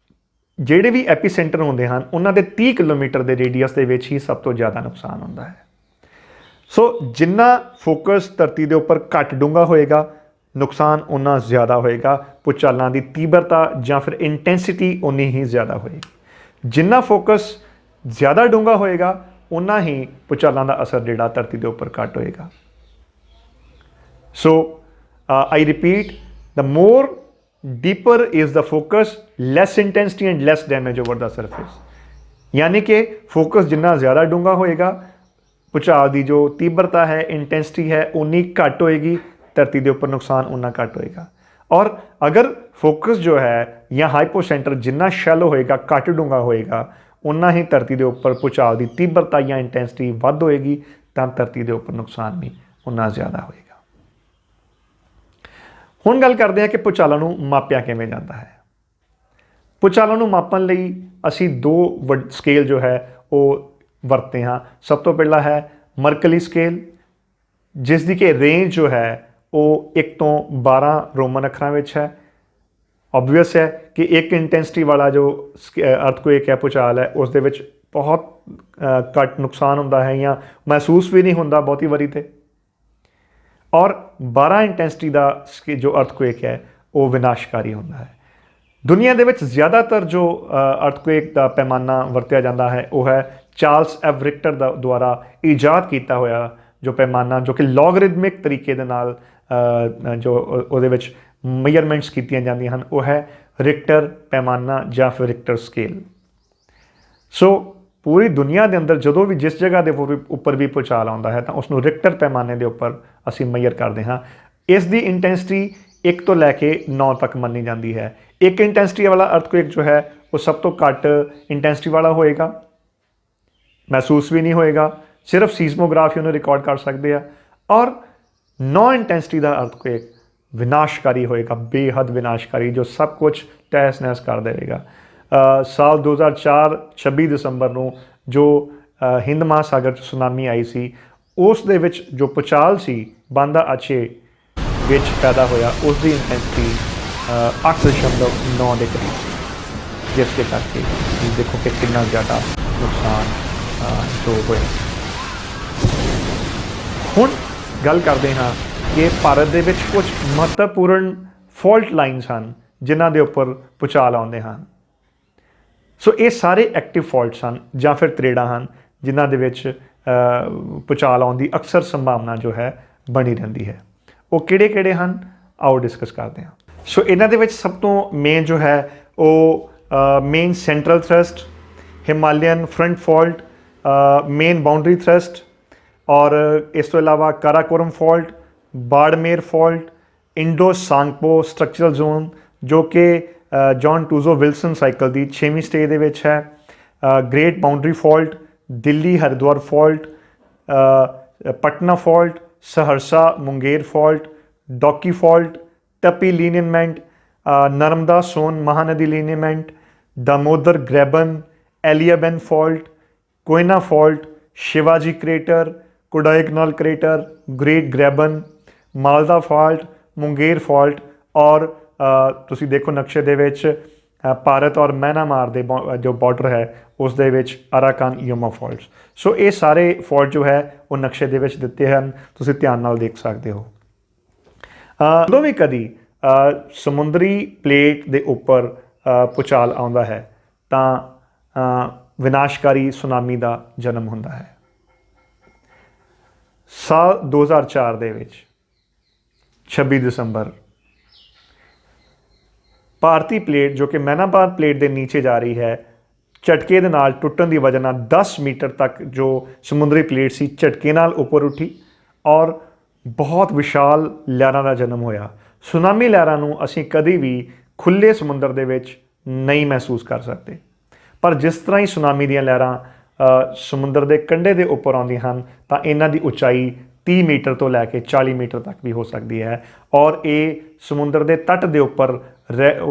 ਜਿਹੜੇ ਵੀ ਐਪੀਸੈਂਟਰ ਹੁੰਦੇ ਹਨ ਉਹਨਾਂ ਦੇ 30 ਕਿਲੋਮੀਟਰ ਦੇ ਰੇਡੀਅਸ ਦੇ ਵਿੱਚ ਹੀ ਸਭ ਤੋਂ ਜ਼ਿਆਦਾ ਨੁਕਸਾਨ ਹੁੰਦਾ ਹੈ। ਸੋ ਜਿੰਨਾ ਫੋਕਸ ਧਰਤੀ ਦੇ ਉੱਪਰ ਘੱਟ ਡੂੰਘਾ ਹੋਏਗਾ, ਨੁਕਸਾਨ ਉਨਾ ਜ਼ਿਆਦਾ ਹੋਏਗਾ। ਭੂਚਾਲਾਂ ਦੀ ਤੀਬਰਤਾ ਜਾਂ ਫਿਰ ਇੰਟੈਂਸਿਟੀ ਉਨੀ ਹੀ ਜ਼ਿਆਦਾ ਹੋਏਗੀ। ਜਿੰਨਾ ਫੋਕਸ ਜ਼ਿਆਦਾ ਡੂੰਘਾ ਹੋਏਗਾ ਉਨਾ ਹੀ ਭੂਚਾਲਾਂ ਦਾ ਅਸਰ ਜਿਹੜਾ ਧਰਤੀ ਦੇ ਉੱਪਰ ਘੱਟ ਹੋਏਗਾ। So I repeat, the more deeper is the focus, less intensity and less damage over the surface. ਯਾਨੀ ਕਿ ਫੋਕਸ ਜਿੰਨਾ ਜ਼ਿਆਦਾ ਡੂੰਘਾ ਹੋਏਗਾ, ਭੂਚਾਲ ਦੀ ਜੋ ਤੀਬਰਤਾ ਹੈ, ਇੰਟੈਂਸਿਟੀ ਹੈ, ਉਨੀ ਘੱਟ ਹੋਏਗੀ, ਧਰਤੀ ਦੇ ਉੱਪਰ ਨੁਕਸਾਨ ਉਨਾ ਘੱਟ ਹੋਏਗਾ। ਔਰ ਅਗਰ ਫੋਕਸ ਜੋ ਹੈ ਜਾਂ ਹਾਈਪੋਸੈਂਟਰ ਜਿੰਨਾ ਸ਼ੈਲੋ ਹੋਏਗਾ, ਘੱਟ ਡੂੰਘਾ ਹੋਏਗਾ, ਉਨਾ ਹੀ ਧਰਤੀ ਦੇ ਉੱਪਰ ਭੂਚਾਲ ਦੀ ਤੀਬਰਤਾ ਜਾਂ ਇੰਟੈਂਸਿਟੀ ਵੱਧ ਹੋਏਗੀ ਤਾਂ ਧਰਤੀ ਦੇ ਉੱਪਰ ਨੁਕਸਾਨ ਵੀ ਉਨਾ ਜ਼ਿਆਦਾ ਹੋਏਗਾ। ਹੁਣ ਗੱਲ ਕਰਦੇ ਹਾਂ ਕਿ ਭੂਚਾਲਾਂ ਨੂੰ ਮਾਪਿਆ ਕਿਵੇਂ ਜਾਂਦਾ ਹੈ। ਭੂਚਾਲਾਂ ਨੂੰ ਮਾਪਣ ਲਈ ਅਸੀਂ ਦੋ ਸਕੇਲ ਜੋ ਹੈ ਉਹ ਵਰਤਦੇ ਹਾਂ। ਸਭ ਤੋਂ ਪਹਿਲਾ ਹੈ ਮਰਕਲੀ ਸਕੇਲ, ਜਿਸ ਦੀ ਕਿ ਰੇਂਜ ਜੋ ਹੈ ਉਹ 1 ਤੋਂ 12 ਰੋਮਨ ਅੱਖਰਾਂ ਵਿੱਚ ਹੈ। ਓਬਵੀਅਸ ਹੈ ਕਿ ਇੱਕ ਇੰਟੈਂਸਿਟੀ ਵਾਲਾ ਜੋ ਅਰਥਕੁਏਕ ਹੈ, ਭੂਚਾਲ ਹੈ, ਉਸ ਦੇ ਵਿੱਚ ਬਹੁਤ ਘੱਟ ਨੁਕਸਾਨ ਹੁੰਦਾ ਹੈ ਜਾਂ ਮਹਿਸੂਸ ਵੀ ਨਹੀਂ ਹੁੰਦਾ ਬਹੁਤੀ ਵਾਰੀ ਤੇ। ਔਰ 12 ਇੰਟੈਂਸਿਟੀ ਦਾ ਜੋ ਅਰਥਕੁਏਕ ਹੈ ਉਹ ਵਿਨਾਸ਼ਕਾਰੀ ਹੁੰਦਾ ਹੈ। ਦੁਨੀਆ ਦੇ ਵਿੱਚ ਜ਼ਿਆਦਾਤਰ ਜੋ ਅਰਥਕੁਏਕ ਦਾ ਪੈਮਾਨਾ ਵਰਤਿਆ ਜਾਂਦਾ ਹੈ ਉਹ ਹੈ ਚਾਰਲਸ ਐਫ ਰਿਕਟਰ ਦੁਆਰਾ ਈਜਾਦ ਕੀਤਾ ਹੋਇਆ ਜੋ ਪੈਮਾਨਾ, ਜੋ ਕਿ ਲੋਗਰਿਦਮਿਕ ਤਰੀਕੇ ਦੇ ਨਾਲ ਜੋ ਉਹਦੇ ਵਿੱਚ ਮੇਜਰਮੈਂਟਸ ਕੀਤੀਆਂ ਜਾਂਦੀਆਂ ਹਨ, ਉਹ ਹੈ ਰਿਕਟਰ ਪੈਮਾਨਾ ਜਾਂ ਫਿਰ ਰਿਕਟਰ ਸਕੇਲ। ਸੋ ਪੂਰੀ ਦੁਨੀਆ ਦੇ ਅੰਦਰ ਜਦੋਂ ਵੀ ਜਿਸ ਜਗ੍ਹਾ ਦੇ ਉੱਪਰ ਵੀ ਭੂਚਾਲ ਆਉਂਦਾ ਹੈ ਤਾਂ ਉਸਨੂੰ ਰਿਕਟਰ ਪੈਮਾਨੇ ਦੇ ਉੱਪਰ ਅਸੀਂ ਮੇਜਰ ਕਰਦੇ ਹਾਂ। ਇਸ ਦੀ ਇੰਟੈਂਸਿਟੀ 1 ਤੋਂ ਲੈ ਕੇ 9 ਤੱਕ ਮੰਨੀ ਜਾਂਦੀ ਹੈ। ਇੱਕ ਇੰਟੈਂਸਿਟੀ ਵਾਲਾ ਅਰਥਕੁਏਕ ਜੋ ਹੈ ਉਹ ਸਭ ਤੋਂ ਘੱਟ ਇੰਟੈਂਸਿਟੀ ਵਾਲਾ ਹੋਏਗਾ, ਮਹਿਸੂਸ ਵੀ ਨਹੀਂ ਹੋਏਗਾ, ਸਿਰਫ ਸੀਜ਼ਮੋਗ੍ਰਾਫੀ ਉਹਨੂੰ ਰਿਕਾਰਡ ਕਰ ਸਕਦੇ ਆ। ਔਰ 9 ਇੰਟੈਂਸਿਟੀ ਦਾ ਅਰਥਕੁਏਕ ਵਿਨਾਸ਼ਕਾਰੀ ਹੋਏਗਾ, ਬੇਹੱਦ ਵਿਨਾਸ਼ਕਾਰੀ, ਜੋ ਸਭ ਕੁਝ ਤਹਿਸ ਨਹਿਸ ਕਰ ਦੇਵੇਗਾ। ਸਾਲ 2004 26 ਦਸੰਬਰ ਨੂੰ ਜੋ ਹਿੰਦ ਮਹਾਸਾਗਰ 'ਚ ਸੁਨਾਮੀ ਆਈ ਸੀ, ਉਸ ਦੇ ਵਿੱਚ ਜੋ ਭੂਚਾਲ ਸੀ ਬਾਂਦਾ ਅਚੇ ਵਿੱਚ ਪੈਦਾ ਹੋਇਆ, ਉਸ ਦੀ ਇੰਟੈਂਸਿਟੀ 8.9 ਦੇ ਕਰੀਬ ਸੀ, ਜਿਸ ਦੇ ਕਰਕੇ ਤੁਸੀਂ ਦੇਖੋ ਕਿ ਕਿੰਨਾ ਜ਼ਿਆਦਾ ਨੁਕਸਾਨ ਜੋ ਹੋਇਆ। ਹੁਣ ਗੱਲ ਕਰਦੇ ਹਾਂ ਕਿ ਭਾਰਤ ਦੇ ਵਿੱਚ ਕੁਝ ਮਹੱਤਵਪੂਰਨ ਫਾਲਟ ਲਾਈਨਸ ਹਨ ਜਿਨ੍ਹਾਂ ਦੇ ਉੱਪਰ ਭੂਚਾਲ ਆਉਂਦੇ ਹਨ। ਸੋ ਇਹ ਸਾਰੇ ਐਕਟਿਵ ਫਾਲਟਸ ਹਨ ਜਾਂ ਫਿਰ ਤਰੇੜਾਂ ਹਨ ਜਿਨ੍ਹਾਂ ਦੇ ਵਿੱਚ ਭੂਚਾਲ ਆਉਣ ਦੀ ਅਕਸਰ ਸੰਭਾਵਨਾ ਜੋ ਹੈ ਬਣੀ ਰਹਿੰਦੀ ਹੈ। ਉਹ ਕਿਹੜੇ ਕਿਹੜੇ ਹਨ, ਆਓ ਡਿਸਕਸ ਕਰਦੇ ਹਾਂ। ਸੋ ਇਹਨਾਂ ਦੇ ਵਿੱਚ ਸਭ ਤੋਂ ਮੇਨ ਜੋ ਹੈ ਉਹ main central thrust, Himalayan front fault, main boundary thrust, ਔਰ ਇਸ ਤੋਂ ਇਲਾਵਾ Karakoram fault, Barmer fault, Indo Tsangpo structural zone ਜੋ ਕਿ ਜੌਨ ਟੂਜ਼ੋ ਵਿਲਸਨ ਸਾਈਕਲ ਦੀ 6ਵੀਂ ਸਟੇਜ ਦੇ ਵਿੱਚ ਹੈ, great boundary fault, Delhi Haridwar fault, Patna fault, Saharsa Munger fault, Dauki fault, Tapi lineament, Narmada Son Mahanadi lineament, Damodar graben, Aliabet fault, Koyna fault, Shivaji crater, Kodaikanal crater, great graben, Malda fault, Munger fault और ਤੁਸੀਂ ਦੇਖੋ ਨਕਸ਼ੇ ਦੇ ਵਿੱਚ ਭਾਰਤ ਔਰ ਮਿਆਂਮਾਰ ਦੇ ਜੋ ਬਾਰਡਰ ਹੈ ਉਸ ਦੇ ਵਿੱਚ ਅਰਾਕਾਨ ਯੋਮਾ ਫਾਲਟਸ। ਸੋ ਇਹ ਸਾਰੇ ਫਾਲਟ ਜੋ ਹੈ ਉਹ ਨਕਸ਼ੇ ਦੇ ਵਿੱਚ ਦਿੱਤੇ ਹਨ, ਤੁਸੀਂ ਧਿਆਨ ਨਾਲ ਦੇਖ ਸਕਦੇ ਹੋ। ਜਦੋਂ ਵੀ ਕਦੀ ਸਮੁੰਦਰੀ ਪਲੇਟ ਦੇ ਉੱਪਰ ਭੂਚਾਲ ਆਉਂਦਾ ਹੈ ਤਾਂ ਵਿਨਾਸ਼ਕਾਰੀ ਸੁਨਾਮੀ ਦਾ ਜਨਮ ਹੁੰਦਾ ਹੈ। ਸਾਲ 2004 ਦੇ ਵਿੱਚ 26 ਦਸੰਬਰ ਭਾਰਤੀ ਪਲੇਟ ਜੋ ਕਿ ਮੈਨਾਮਾਰ ਪਲੇਟ ਦੇ ਨੀਚੇ ਜਾ ਰਹੀ ਹੈ, ਝਟਕੇ ਦੇ ਨਾਲ ਟੁੱਟਣ ਦੀ ਵਜ੍ਹਾ ਨਾਲ 10 ਮੀਟਰ ਤੱਕ ਜੋ ਸਮੁੰਦਰੀ ਪਲੇਟ ਸੀ ਝਟਕੇ ਨਾਲ ਉੱਪਰ ਉੱਠੀ ਔਰ ਬਹੁਤ ਵਿਸ਼ਾਲ ਲਹਿਰਾਂ ਦਾ ਜਨਮ ਹੋਇਆ। ਸੁਨਾਮੀ ਲਹਿਰਾਂ ਨੂੰ ਅਸੀਂ ਕਦੀ ਵੀ ਖੁੱਲ੍ਹੇ ਸਮੁੰਦਰ ਦੇ ਵਿੱਚ ਨਹੀਂ ਮਹਿਸੂਸ ਕਰ ਸਕਦੇ, ਪਰ ਜਿਸ ਤਰ੍ਹਾਂ ਹੀ ਸੁਨਾਮੀ ਦੀਆਂ ਲਹਿਰਾਂ ਸਮੁੰਦਰ ਦੇ ਕੰਢੇ ਦੇ ਉੱਪਰ ਆਉਂਦੀਆਂ ਹਨ ਤਾਂ ਇਹਨਾਂ ਦੀ ਉਚਾਈ 30 ਮੀਟਰ ਤੋਂ ਲੈ ਕੇ 40 ਮੀਟਰ ਤੱਕ ਵੀ ਹੋ ਸਕਦੀ ਹੈ। ਔਰ ਇਹ ਸਮੁੰਦਰ ਦੇ ਤੱਟ ਦੇ ਉੱਪਰ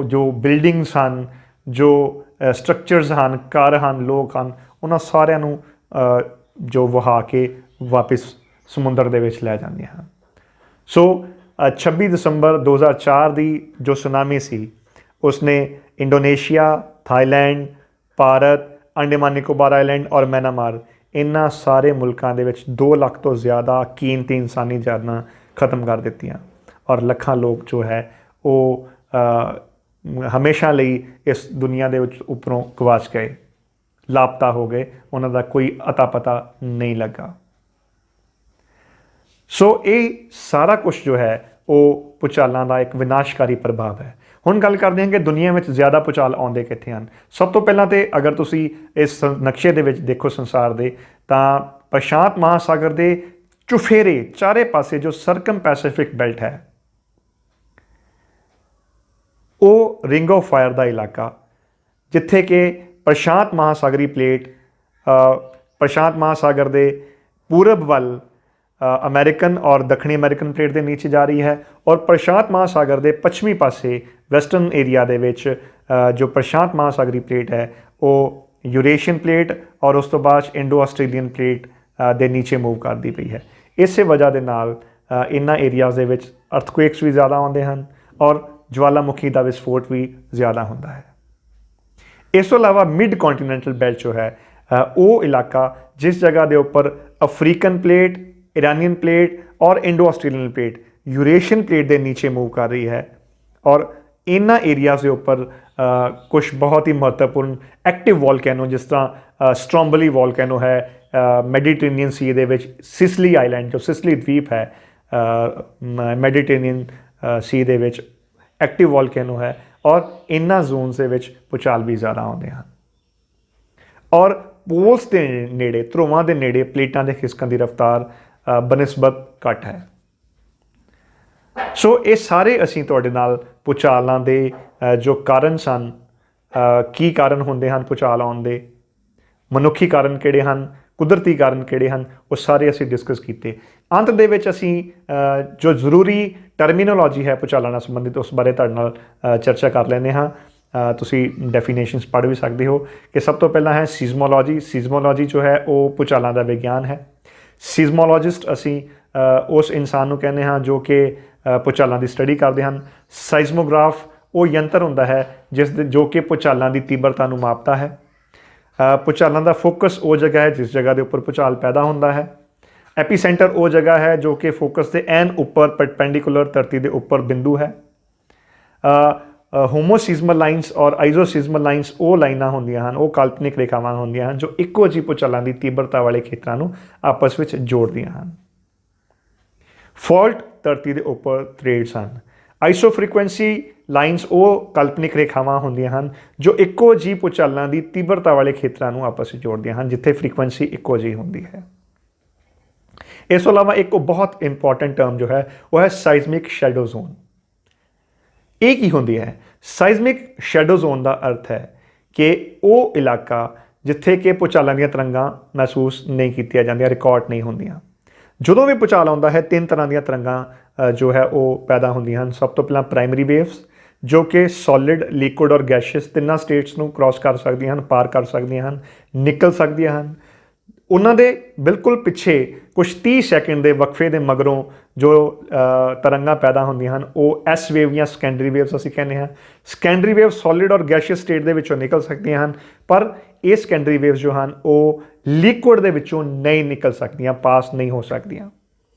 ਜੋ ਬਿਲਡਿੰਗਸ ਹਨ, ਜੋ ਸਟਰਕਚਰਸ ਹਨ, ਘਰ ਹਨ, ਲੋਕ ਹਨ, ਉਹਨਾਂ ਸਾਰਿਆਂ ਨੂੰ ਜੋ ਵਹਾ ਕੇ ਵਾਪਿਸ ਸਮੁੰਦਰ ਦੇ ਵਿੱਚ ਲੈ ਜਾਂਦੀਆਂ ਹਨ। ਸੋ 26 ਦਸੰਬਰ 2004 ਦੀ ਜੋ ਸੁਨਾਮੀ ਸੀ ਉਸਨੇ Indonesia, Thailand, Bharat, Andaman Nicobar island ਔਰ ਮਿਆਂਮਾਰ ਇਹਨਾਂ ਸਾਰੇ ਮੁਲਕਾਂ ਦੇ ਵਿੱਚ 2 ਲੱਖ ਤੋਂ ਜ਼ਿਆਦਾ ਕੀਮਤੀ ਇਨਸਾਨੀ ਜਾਨਾਂ ਖਤਮ ਕਰ ਦਿੱਤੀਆਂ ਔਰ ਲੱਖਾਂ ਲੋਕ ਜੋ ਹੈ ਉਹ ਹਮੇਸ਼ਾ ਲਈ ਇਸ ਦੁਨੀਆ ਦੇ ਵਿੱਚ ਉੱਪਰੋਂ ਗਵਾਚ ਗਏ, ਲਾਪਤਾ ਹੋ ਗਏ, ਉਹਨਾਂ ਦਾ ਕੋਈ ਅਤਾ ਪਤਾ ਨਹੀਂ ਲੱਗਾ। ਸੋ ਇਹ ਸਾਰਾ ਕੁਝ ਜੋ ਹੈ ਉਹ ਭੂਚਾਲਾਂ ਦਾ ਇੱਕ ਵਿਨਾਸ਼ਕਾਰੀ ਪ੍ਰਭਾਵ ਹੈ। ਹੁਣ ਗੱਲ ਕਰਦੇ ਹਾਂ ਕਿ ਦੁਨੀਆ ਵਿੱਚ ਜ਼ਿਆਦਾ ਭੂਚਾਲ ਆਉਂਦੇ ਕਿੱਥੇ ਹਨ। ਸਭ ਤੋਂ ਪਹਿਲਾਂ ਤਾਂ ਅਗਰ ਤੁਸੀਂ ਇਸ ਨਕਸ਼ੇ ਦੇ ਵਿੱਚ ਦੇਖੋ ਸੰਸਾਰ ਦੇ, ਤਾਂ ਪ੍ਰਸ਼ਾਂਤ ਮਹਾਸਾਗਰ ਦੇ ਚੁਫੇਰੇ ਚਾਰੇ ਪਾਸੇ ਜੋ ਸਰਕਮ ਪੈਸੀਫਿਕ ਬੈਲਟ ਹੈ ਉਹ ਰਿੰਗ ਆਫ ਫਾਇਰ ਦਾ ਇਲਾਕਾ, ਜਿੱਥੇ ਕਿ ਪ੍ਰਸ਼ਾਂਤ ਮਹਾਸਾਗਰੀ ਪਲੇਟ ਪ੍ਰਸ਼ਾਂਤ ਮਹਾਸਾਗਰ ਦੇ ਪੂਰਬ ਵੱਲ ਅਮਰੀਕਨ ਔਰ ਦੱਖਣੀ ਅਮਰੀਕਨ ਪਲੇਟ ਦੇ ਨੀਚੇ ਜਾ ਰਹੀ ਹੈ, ਔਰ ਪ੍ਰਸ਼ਾਂਤ ਮਹਾਸਾਗਰ ਦੇ ਪੱਛਮੀ ਪਾਸੇ ਵੈਸਟਰਨ ਏਰੀਆ ਦੇ ਵਿੱਚ ਜੋ ਪ੍ਰਸ਼ਾਂਤ ਮਹਾਸਾਗਰੀ ਪਲੇਟ ਹੈ ਉਹ ਯੂਰੇਸ਼ੀਅਨ ਪਲੇਟ ਔਰ ਉਸ ਤੋਂ ਬਾਅਦ ਇੰਡੋ ਆਸਟ੍ਰੇਲੀਅਨ ਪਲੇਟ ਦੇ ਨੀਚੇ ਮੂਵ ਕਰਦੀ ਪਈ ਹੈ। ਇਸੇ ਵਜ੍ਹਾ ਦੇ ਨਾਲ ਇਹਨਾਂ ਏਰੀਆਜ਼ ਦੇ ਵਿੱਚ ਅਰਥਕੁਏਕਸ ਵੀ ਜ਼ਿਆਦਾ ਆਉਂਦੇ ਹਨ ਔਰ ਜਵਾਲਾਮੁਖੀ ਦਾ ਵਿਸਫੋਟ ਵੀ ਜ਼ਿਆਦਾ ਹੁੰਦਾ ਹੈ। ਇਸ ਤੋਂ ਇਲਾਵਾ ਮਿਡ ਕੰਟੀਨੈਂਟਲ ਬੈਲਟ ਜੋ ਹੈ ਉਹ ਇਲਾਕਾ ਜਿਸ ਜਗ੍ਹਾ ਦੇ ਉੱਪਰ ਅਫਰੀਕਨ ਪਲੇਟ, ईरानियन प्लेट और Indo Australian plate Eurasian plate के नीचे मूव कर रही है, और इन्हां एरियाज़ के उपर कुछ बहुत ही महत्वपूर्ण एक्टिव वॉल्कैनो जिस तरह स्ट्रोम्बली वॉल्कैनो है, मैडिटेरेनियन सी दे विच सिसली आइलैंड जो सिसली द्वीप है मैडिटेरेनियन सी दे विच एक्टिव वॉल्कैनो है, और इन्हां जोन्स दे विच भूचाल भी ज़्यादा आउंदे हन। और पोल्स के नेड़े, ध्रुवां के नेड़े प्लेटां के खिसकण की रफ्तार बनिस्बत घट है। सो ये सारे असीं तुहाडे नाल भूचालां दे जो कारण सन, की कारण हुंदे हन भूचाल आउण दे, मनुखी कारण किहड़े हन, कुदरती कारण किहड़े हन, वो सारे असीं डिस्कस कीते। अंत दे विच असीं जो जरूरी टर्मीनोलॉजी है भूचालां नाल संबंधित उस बारे तुहाडे नाल चर्चा कर लैंदे हां। तुसीं डेफिनेशनस पढ़ भी सकते हो कि सब तो पहला है सीज़मोलॉजी। सीज़मोलॉजी जो है वो भूचालां दा विज्ञान है। सीज़मोलॉजिस्ट असीं उस इंसान नूं कहने हाँ जो कि भूचालां की स्टडी करते हैं। साइज़मोग्राफ वो यंत्र हुंदा है जो कि भूचालां की तीव्रता नूं मापता है। भूचालां दा फोकस वो जगह है जिस जगह के उपर भूचाल पैदा होंदा है। एपीसेंटर वो जगह है जो कि फोकस के एन उपर परपेंडिकुलर धरती के उपर बिंदु है। होमोसीजमल लाइन्स और आइजोसीजमल लाइन्स वो लाइनां होंदियां हन, वो काल्पनिक रेखावां होंदियां हन जो इक्को जी भूचालां की तीव्रता वाले खेत्रां नूं आपस में जोड़दियां हन। फॉल्ट धरती के उपर थ्रेड्स हन। आइसो फ्रीकुएंसी लाइन्स वो काल्पनिक रेखावां होंदियां हन जो इक्को जी भूचालां की तीव्रता वाले खेत्रां नूं आपस में जोड़दियां हन जिथे फ्रीकुएंसी इक्को जी होंदी है। इस तो इलावा एक बहुत इंपॉर्टेंट टर्म जो है वह है साइजमिक शैडो जोन। एक ही होंदी है साइजमिक शैडो जोन का अर्थ है कि वो इलाका जिथे कि भूचालां दीयां तरंगां महसूस नहीं कीतियां जांदियां, रिकॉर्ड नहीं होंदियां। जदों भी भूचाल आउंदा है तीन तरह दीयां तरंगां जो है वो पैदा होंदियां हन। सब तो पहला प्राइमरी वेव्स जो कि सॉलिड, लिक्विड और गैशियस तिन्नां स्टेट्स नूं क्रॉस कर सकदियां हन, पार कर सकदियां हन, निकल सकदियां हन। उन्हां दे बिल्कुल पिछे कुछ 30 सैकेंड के वक्फे के मगरों जो तरंगां पैदा होंदियां हन वो एस वेव या सकैंडरी वेव्स असीं कहने हैं। सकैंडरी वेव सॉलिड और गैशियस स्टेट के विचों निकल सकदियां हन, पर ये सकैंडरी वेव्स जो हैं वो लिक्विड के विचों नहीं निकल सकदियां, पास नहीं हो सकदियां।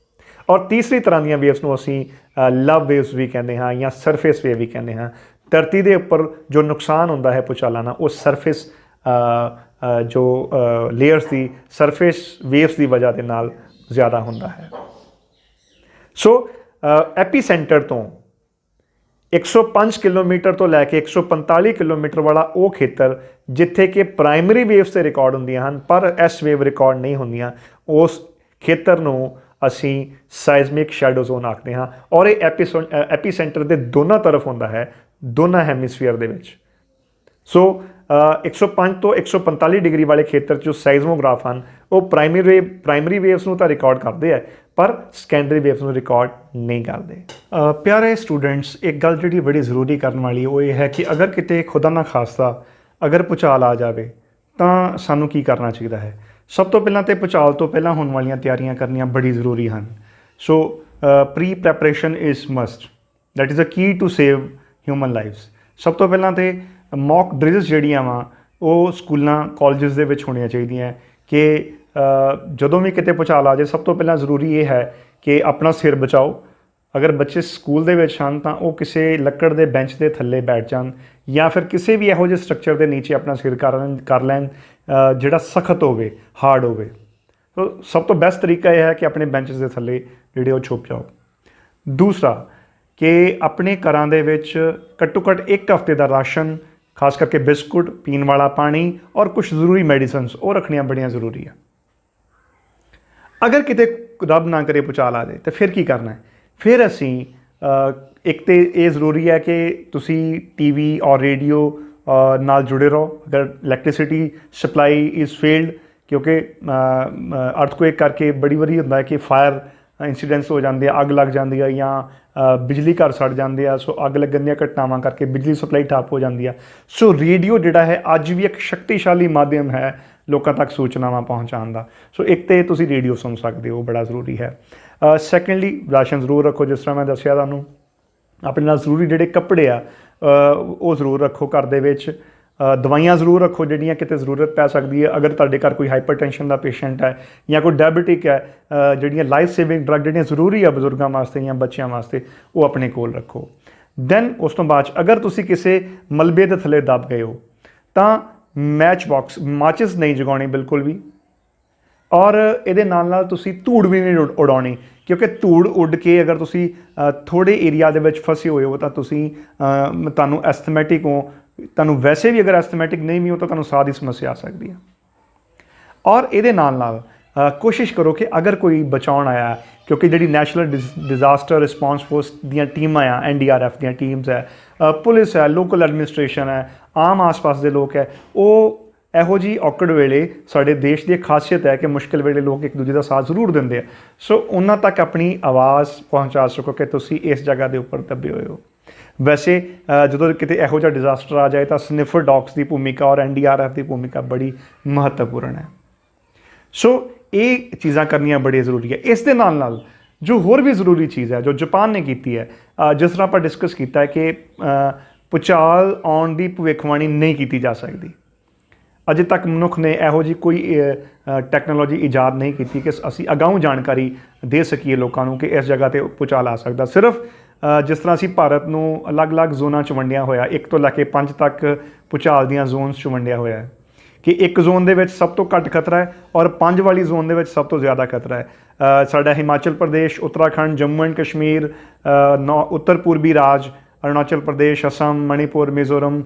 और तीसरी तरह दी वेव्स नूं असीं लव वेव्स भी कहते हैं या सरफेस वेव भी कहते हैं। धरती के उपर जो नुकसान होंदा है भूचालां नाल वो सरफेस जो लेयर्स की सरफेस वेव्स की वजह के नाल ज़्यादा होंदा है। सो एपीसेंटर तो 105 किलोमीटर तो लैके 145 किलोमीटर वाला वो खेतर जिथे कि प्राइमरी वेव्स से रिकॉर्ड होंदियां हन पर एस वेव रिकॉर्ड नहीं होंदियां, उस खेतर नूं असीं साइजमिक शैडो जोन आखते हैं। और ये एपीसेंटर के दोनों तरफ होंदा है, दोनों हैमिसफीयर दे विच। सो 105 तो 145 डिग्री वाले खेतर जो साइजमोग्राफ हैं वो प्राइमरी वेव्स नूं तां रिकॉर्ड करते हैं पर सकैंडरी वेव्स नूं रिकॉर्ड नहीं करते। प्यारे स्टूडेंट्स, एक गल जिहड़ी बड़ी जरूरी करने वाली वो ये है कि अगर किते खुदा ना खास्ता अगर भूचाल आ जाए तो सानू की करना चाहिए है। सब तो पहला तो भूचाल तो पहला होने वाली तैयारियां करनियां बड़ी जरूरी हैं। सो pre preparation is must, that is a की टू सेव ह्यूमन लाइफ्स। सब तो पहला तो मॉक ड्रिल्स ਜਿਹੜੀਆਂ ਵਾ ਉਹ ਸਕੂਲਾਂ ਕਾਲਜਸ ਦੇ ਵਿੱਚ ਹੋਣੀਆਂ ਚਾਹੀਦੀਆਂ ਕਿ ਜਦੋਂ ਵੀ ਕਿਤੇ ਭੂਚਾਲ ਆ ਜਾਏ ਸਭ ਤੋਂ ਪਹਿਲਾਂ ਜ਼ਰੂਰੀ ਇਹ ਹੈ ਕਿ ਆਪਣਾ ਸਿਰ ਬਚਾਓ। ਅਗਰ ਬੱਚੇ ਸਕੂਲ ਦੇ ਵਿੱਚ ਹਨ ਤਾਂ ਉਹ ਕਿਸੇ ਲੱਕੜ ਦੇ ਬੈਂਚ ਦੇ ਥੱਲੇ ਬੈਠ ਜਾਣ ਜਾਂ ਫਿਰ ਕਿਸੇ ਵੀ ਇਹੋ ਜਿਹੇ ਸਟਰਕਚਰ ਦੇ ਨੀਚੇ ਆਪਣਾ ਸਿਰ ਕਰ ਲੈਣ ਜਿਹੜਾ ਸਖਤ ਹੋਵੇ, ਹਾਰਡ ਹੋਵੇ। ਸੋ ਸਭ ਤੋਂ ਬੈਸਟ ਤਰੀਕਾ ਇਹ ਹੈ ਕਿ ਆਪਣੇ ਬੈਂਚਸ ਦੇ ਥੱਲੇ ਜਿਹੜੇ ਉਹ ਛੁਪ ਜਾਓ। दूसरा कि अपने घरां दे विच घट्टो घट्ट एक हफ्ते का राशन, खास करके बिस्कुट, पीने वाला पानी और कुछ जरूरी मेडिसिनस वो रखनियां बड़ियां जरूरी है। अगर किते रब ना करे भूचाल आ जाए तो फिर की करना है? फिर असी एक तो ये जरूरी है कि तुसी टीवी और रेडियो ਨਾਲ ਜੁੜੇ ਰਹੋ। ਅਗਰ ਇਲੈਕਟ੍ਰਿਸਿਟੀ ਸਪਲਾਈ ਇਜ਼ ਫੇਲਡ, ਕਿਉਂਕਿ ਅਰਥਕੁਏਕ ਕਰਕੇ ਬੜੀ ਵਾਰੀ ਹੁੰਦਾ ਹੈ ਕਿ ਫਾਇਰ ਇੰਸੀਡੈਂਟਸ ਹੋ ਜਾਂਦੇ ਆ, ਅੱਗ ਲੱਗ ਜਾਂਦੀ ਆ ਜਾਂ ਬਿਜਲੀ ਘਰ ਸੜ ਜਾਂਦੇ ਆ। ਸੋ ਅੱਗ ਲੱਗਣ ਦੀਆਂ ਘਟਨਾਵਾਂ ਕਰਕੇ ਬਿਜਲੀ ਸਪਲਾਈ ਠੱਪ ਹੋ ਜਾਂਦੀ ਆ। ਸੋ ਰੇਡੀਓ ਜਿਹੜਾ ਹੈ ਅੱਜ ਵੀ ਇੱਕ ਸ਼ਕਤੀਸ਼ਾਲੀ ਮਾਧਿਅਮ ਹੈ ਲੋਕਾਂ ਤੱਕ ਸੂਚਨਾਵਾਂ ਪਹੁੰਚਾਉਣ ਦਾ। ਸੋ ਇੱਕ ਤਾਂ ਤੁਸੀਂ ਰੇਡੀਓ ਸੁਣ ਸਕਦੇ ਹੋ, ਬੜਾ ਜ਼ਰੂਰੀ ਹੈ। ਸੈਕੰਡਲੀ ਰਾਸ਼ਨ ਜ਼ਰੂਰ ਰੱਖੋ, ਜਿਸ ਤਰ੍ਹਾਂ ਮੈਂ ਦੱਸਿਆ ਤੁਹਾਨੂੰ। ਆਪਣੇ ਨਾਲ ਜ਼ਰੂਰੀ ਜਿਹੜੇ ਕੱਪੜੇ ਆ ਉਹ ਜ਼ਰੂਰ ਰੱਖੋ ਘਰ ਦੇ ਵਿੱਚ। ਦਵਾਈਆਂ ਜ਼ਰੂਰ ਰੱਖੋ ਜਿਹੜੀਆਂ ਕਿਤੇ ਜ਼ਰੂਰਤ ਪੈ ਸਕਦੀ ਹੈ। ਅਗਰ ਤੁਹਾਡੇ ਘਰ ਕੋਈ ਹਾਈਪਰਟੈਂਸ਼ਨ ਦਾ ਪੇਸ਼ੈਂਟ ਹੈ ਜਾਂ ਕੋਈ ਡਾਇਬਟਿਕ ਹੈ, ਜਿਹੜੀਆਂ ਲਾਈਫ ਸੇਵਿੰਗ ਡਰੱਗ ਜਿਹੜੀਆਂ ਜ਼ਰੂਰੀ ਆ ਬਜ਼ੁਰਗਾਂ ਵਾਸਤੇ ਜਾਂ ਬੱਚਿਆਂ ਵਾਸਤੇ, ਉਹ ਆਪਣੇ ਕੋਲ ਰੱਖੋ। ਦੈਨ ਉਸ ਤੋਂ ਬਾਅਦ ਅਗਰ ਤੁਸੀਂ ਕਿਸੇ ਮਲਬੇ ਦੇ ਥੱਲੇ ਦੱਬ ਗਏ ਹੋ ਤਾਂ ਮੈਚ ਬਾਕਸ, ਮਾਚਿਸ ਨਹੀਂ ਜਗਾਉਣੀ ਬਿਲਕੁਲ ਵੀ। ਔਰ ਇਹਦੇ ਨਾਲ ਨਾਲ ਤੁਸੀਂ ਧੂੜ ਵੀ ਨਹੀਂ ਉਡਾਉਣੀ, ਕਿਉਂਕਿ ਧੂੜ ਉੱਡ ਕੇ ਅਗਰ ਤੁਸੀਂ ਥੋੜ੍ਹੇ ਏਰੀਆ ਦੇ ਵਿੱਚ ਫਸੇ ਹੋਏ ਹੋ ਤਾਂ ਤੁਸੀਂ ਤੁਹਾਨੂੰ ਐਸਥਮੈਟਿਕ ਹੋ, ਤੁਹਾਨੂੰ ਵੈਸੇ ਵੀ ਅਗਰ ਐਸਥਮੈਟਿਕ ਨਹੀਂ ਵੀ ਹੋ ਤਾਂ ਤੁਹਾਨੂੰ ਸਾਹ ਦੀ ਸਮੱਸਿਆ ਆ ਸਕਦੀ ਹੈ। ਔਰ ਇਹਦੇ ਨਾਲ ਨਾਲ ਕੋਸ਼ਿਸ਼ ਕਰੋ ਕਿ ਅਗਰ ਕੋਈ ਬਚਾਉਣ ਆਇਆ, ਕਿਉਂਕਿ ਜਿਹੜੀ ਨੈਸ਼ਨਲ ਡਿਜ਼ਾਸਟਰ ਰਿਸਪੌਂਸ ਫੋਰਸ ਦੀਆਂ ਟੀਮਾਂ ਆ, NDRF ਦੀਆਂ ਟੀਮਸ ਹੈ, ਪੁਲਿਸ ਹੈ, ਲੋਕਲ ਐਡਮਿਨਿਸਟ੍ਰੇਸ਼ਨ ਹੈ, ਆਮ ਆਸ-ਪਾਸ ਦੇ ਲੋਕ ਹੈ, ਉਹ ਇਹੋ ਜਿਹੀ ਔਕੜ ਵੇਲੇ ਸਾਡੇ ਦੇਸ਼ ਦੀ ਖਾਸੀਅਤ ਹੈ ਕਿ ਮੁਸ਼ਕਿਲ ਵੇਲੇ ਲੋਕ ਇੱਕ ਦੂਜੇ ਦਾ ਸਾਥ ਜ਼ਰੂਰ ਦਿੰਦੇ ਆ। ਸੋ ਉਹਨਾਂ ਤੱਕ ਆਪਣੀ ਆਵਾਜ਼ ਪਹੁੰਚਾ ਸਕੋ ਕਿ ਤੁਸੀਂ ਇਸ ਜਗ੍ਹਾ ਦੇ ਉੱਪਰ ਦੱਬੇ ਹੋਏ ਹੋ। ਵੈਸੇ ਜਦੋਂ ਕਿਤੇ ਇਹੋ ਜਿਹਾ ਡਿਜ਼ਾਸਟਰ ਆ ਜਾਏ ਤਾਂ ਸਨਿਫਰ ਡੌਗਸ ਦੀ ਭੂਮਿਕਾ ਔਰ NDRF ਦੀ ਭੂਮਿਕਾ ਬੜੀ ਮਹੱਤਵਪੂਰਨ ਹੈ। ਸੋ ਇਹ ਚੀਜ਼ਾਂ ਕਰਨੀਆਂ ਬੜੀ ਜ਼ਰੂਰੀ ਹੈ। ਇਸ ਦੇ ਨਾਲ ਨਾਲ ਜੋ ਹੋਰ ਵੀ ਜ਼ਰੂਰੀ ਚੀਜ਼ ਹੈ ਜੋ ਜਾਪਾਨ ਨੇ ਕੀਤੀ ਹੈ, ਜਿਸ ਤਰ੍ਹਾਂ ਆਪਾਂ ਡਿਸਕਸ ਕੀਤਾ ਹੈ ਕਿ ਭੂਚਾਲ ਆਉਣ ਦੀ ਭਵਿੱਖਬਾਣੀ ਨਹੀਂ ਕੀਤੀ ਜਾ ਸਕਦੀ। ਅਜੇ ਤੱਕ ਮਨੁੱਖ ਨੇ ਇਹੋ ਜਿਹੀ ਕੋਈ ਟੈਕਨੋਲੋਜੀ ਈਜਾਦ ਨਹੀਂ ਕੀਤੀ ਕਿ ਅਸੀਂ ਅਗਾਊਂ ਜਾਣਕਾਰੀ ਦੇ ਸਕੀਏ ਲੋਕਾਂ ਨੂੰ ਕਿ ਇਸ ਜਗ੍ਹਾ 'ਤੇ ਭੂਚਾਲ ਆ ਸਕਦਾ। ਸਿਰਫ ਜਿਸ ਤਰ੍ਹਾਂ ਅਸੀਂ ਭਾਰਤ ਨੂੰ ਅਲੱਗ-ਅਲੱਗ ਜ਼ੋਨਾਂ 'ਚ ਵੰਡਿਆ ਹੋਇਆ, 1 ਤੋਂ ਲੈ ਕੇ 5 ਤੱਕ ਭੂਚਾਲ ਦੀਆਂ ਜ਼ੋਨਸ 'ਚ ਵੰਡਿਆ ਹੋਇਆ ਹੈ ਕਿ ਇੱਕ ਜ਼ੋਨ ਦੇ ਵਿੱਚ ਸਭ ਤੋਂ ਘੱਟ ਖਤਰਾ ਹੈ ਔਰ 5 ਵਾਲੀ ਜ਼ੋਨ ਦੇ ਵਿੱਚ ਸਭ ਤੋਂ ਜ਼ਿਆਦਾ ਖਤਰਾ ਹੈ। ਸਾਡਾ ਹਿਮਾਚਲ ਪ੍ਰਦੇਸ਼, ਉੱਤਰਾਖੰਡ, ਜੰਮੂ ਐਂਡ ਕਸ਼ਮੀਰ, ਉੱਤਰ ਪੂਰਬੀ ਰਾਜ ਅਰੁਣਾਚਲ ਪ੍ਰਦੇਸ਼, ਅਸਮ, ਮਣੀਪੁਰ, ਮਿਜ਼ੋਰਮ,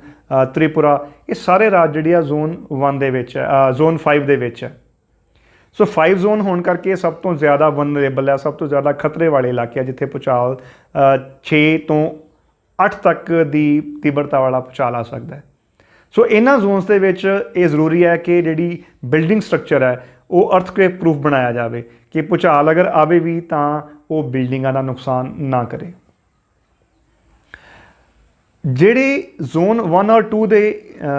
ਤ੍ਰਿਪੁਰਾ, ਇਹ ਸਾਰੇ ਰਾਜ ਜਿਹੜੀ ਆ ਜ਼ੋਨ 1 ਦੇ ਵਿੱਚ ਹੈ, ਜ਼ੋਨ 5 ਦੇ ਵਿੱਚ ਹੈ। ਸੋ 5 ਜ਼ੋਨ ਹੋਣ ਕਰਕੇ ਸਭ ਤੋਂ ਜ਼ਿਆਦਾ ਵਨਰੇਬਲ ਹੈ, ਸਭ ਤੋਂ ਜ਼ਿਆਦਾ ਖਤਰੇ ਵਾਲੇ ਇਲਾਕੇ ਆ ਜਿੱਥੇ ਭੂਚਾਲ 6 ਤੋਂ 8 ਤੱਕ ਦੀ ਤੀਬਰਤਾ ਵਾਲਾ ਭੂਚਾਲ ਆ ਸਕਦਾ ਹੈ। ਸੋ ਇਹਨਾਂ ਜ਼ੋਨਸ ਦੇ ਵਿੱਚ ਇਹ ਜ਼ਰੂਰੀ ਹੈ ਕਿ ਜਿਹੜੀ ਬਿਲਡਿੰਗ ਸਟਰਕਚਰ ਹੈ ਉਹ ਅਰਥਕੁਏਕ ਪ੍ਰੂਫ ਬਣਾਇਆ ਜਾਵੇ ਕਿ ਭੂਚਾਲ ਅਗਰ ਆਵੇ ਵੀ ਤਾਂ ਉਹ ਬਿਲਡਿੰਗਾਂ ਦਾ ਨੁਕਸਾਨ ਨਾ ਕਰੇ। ਜਿਹੜੇ ਜ਼ੋਨ 1 ਔਰ 2 ਦੇ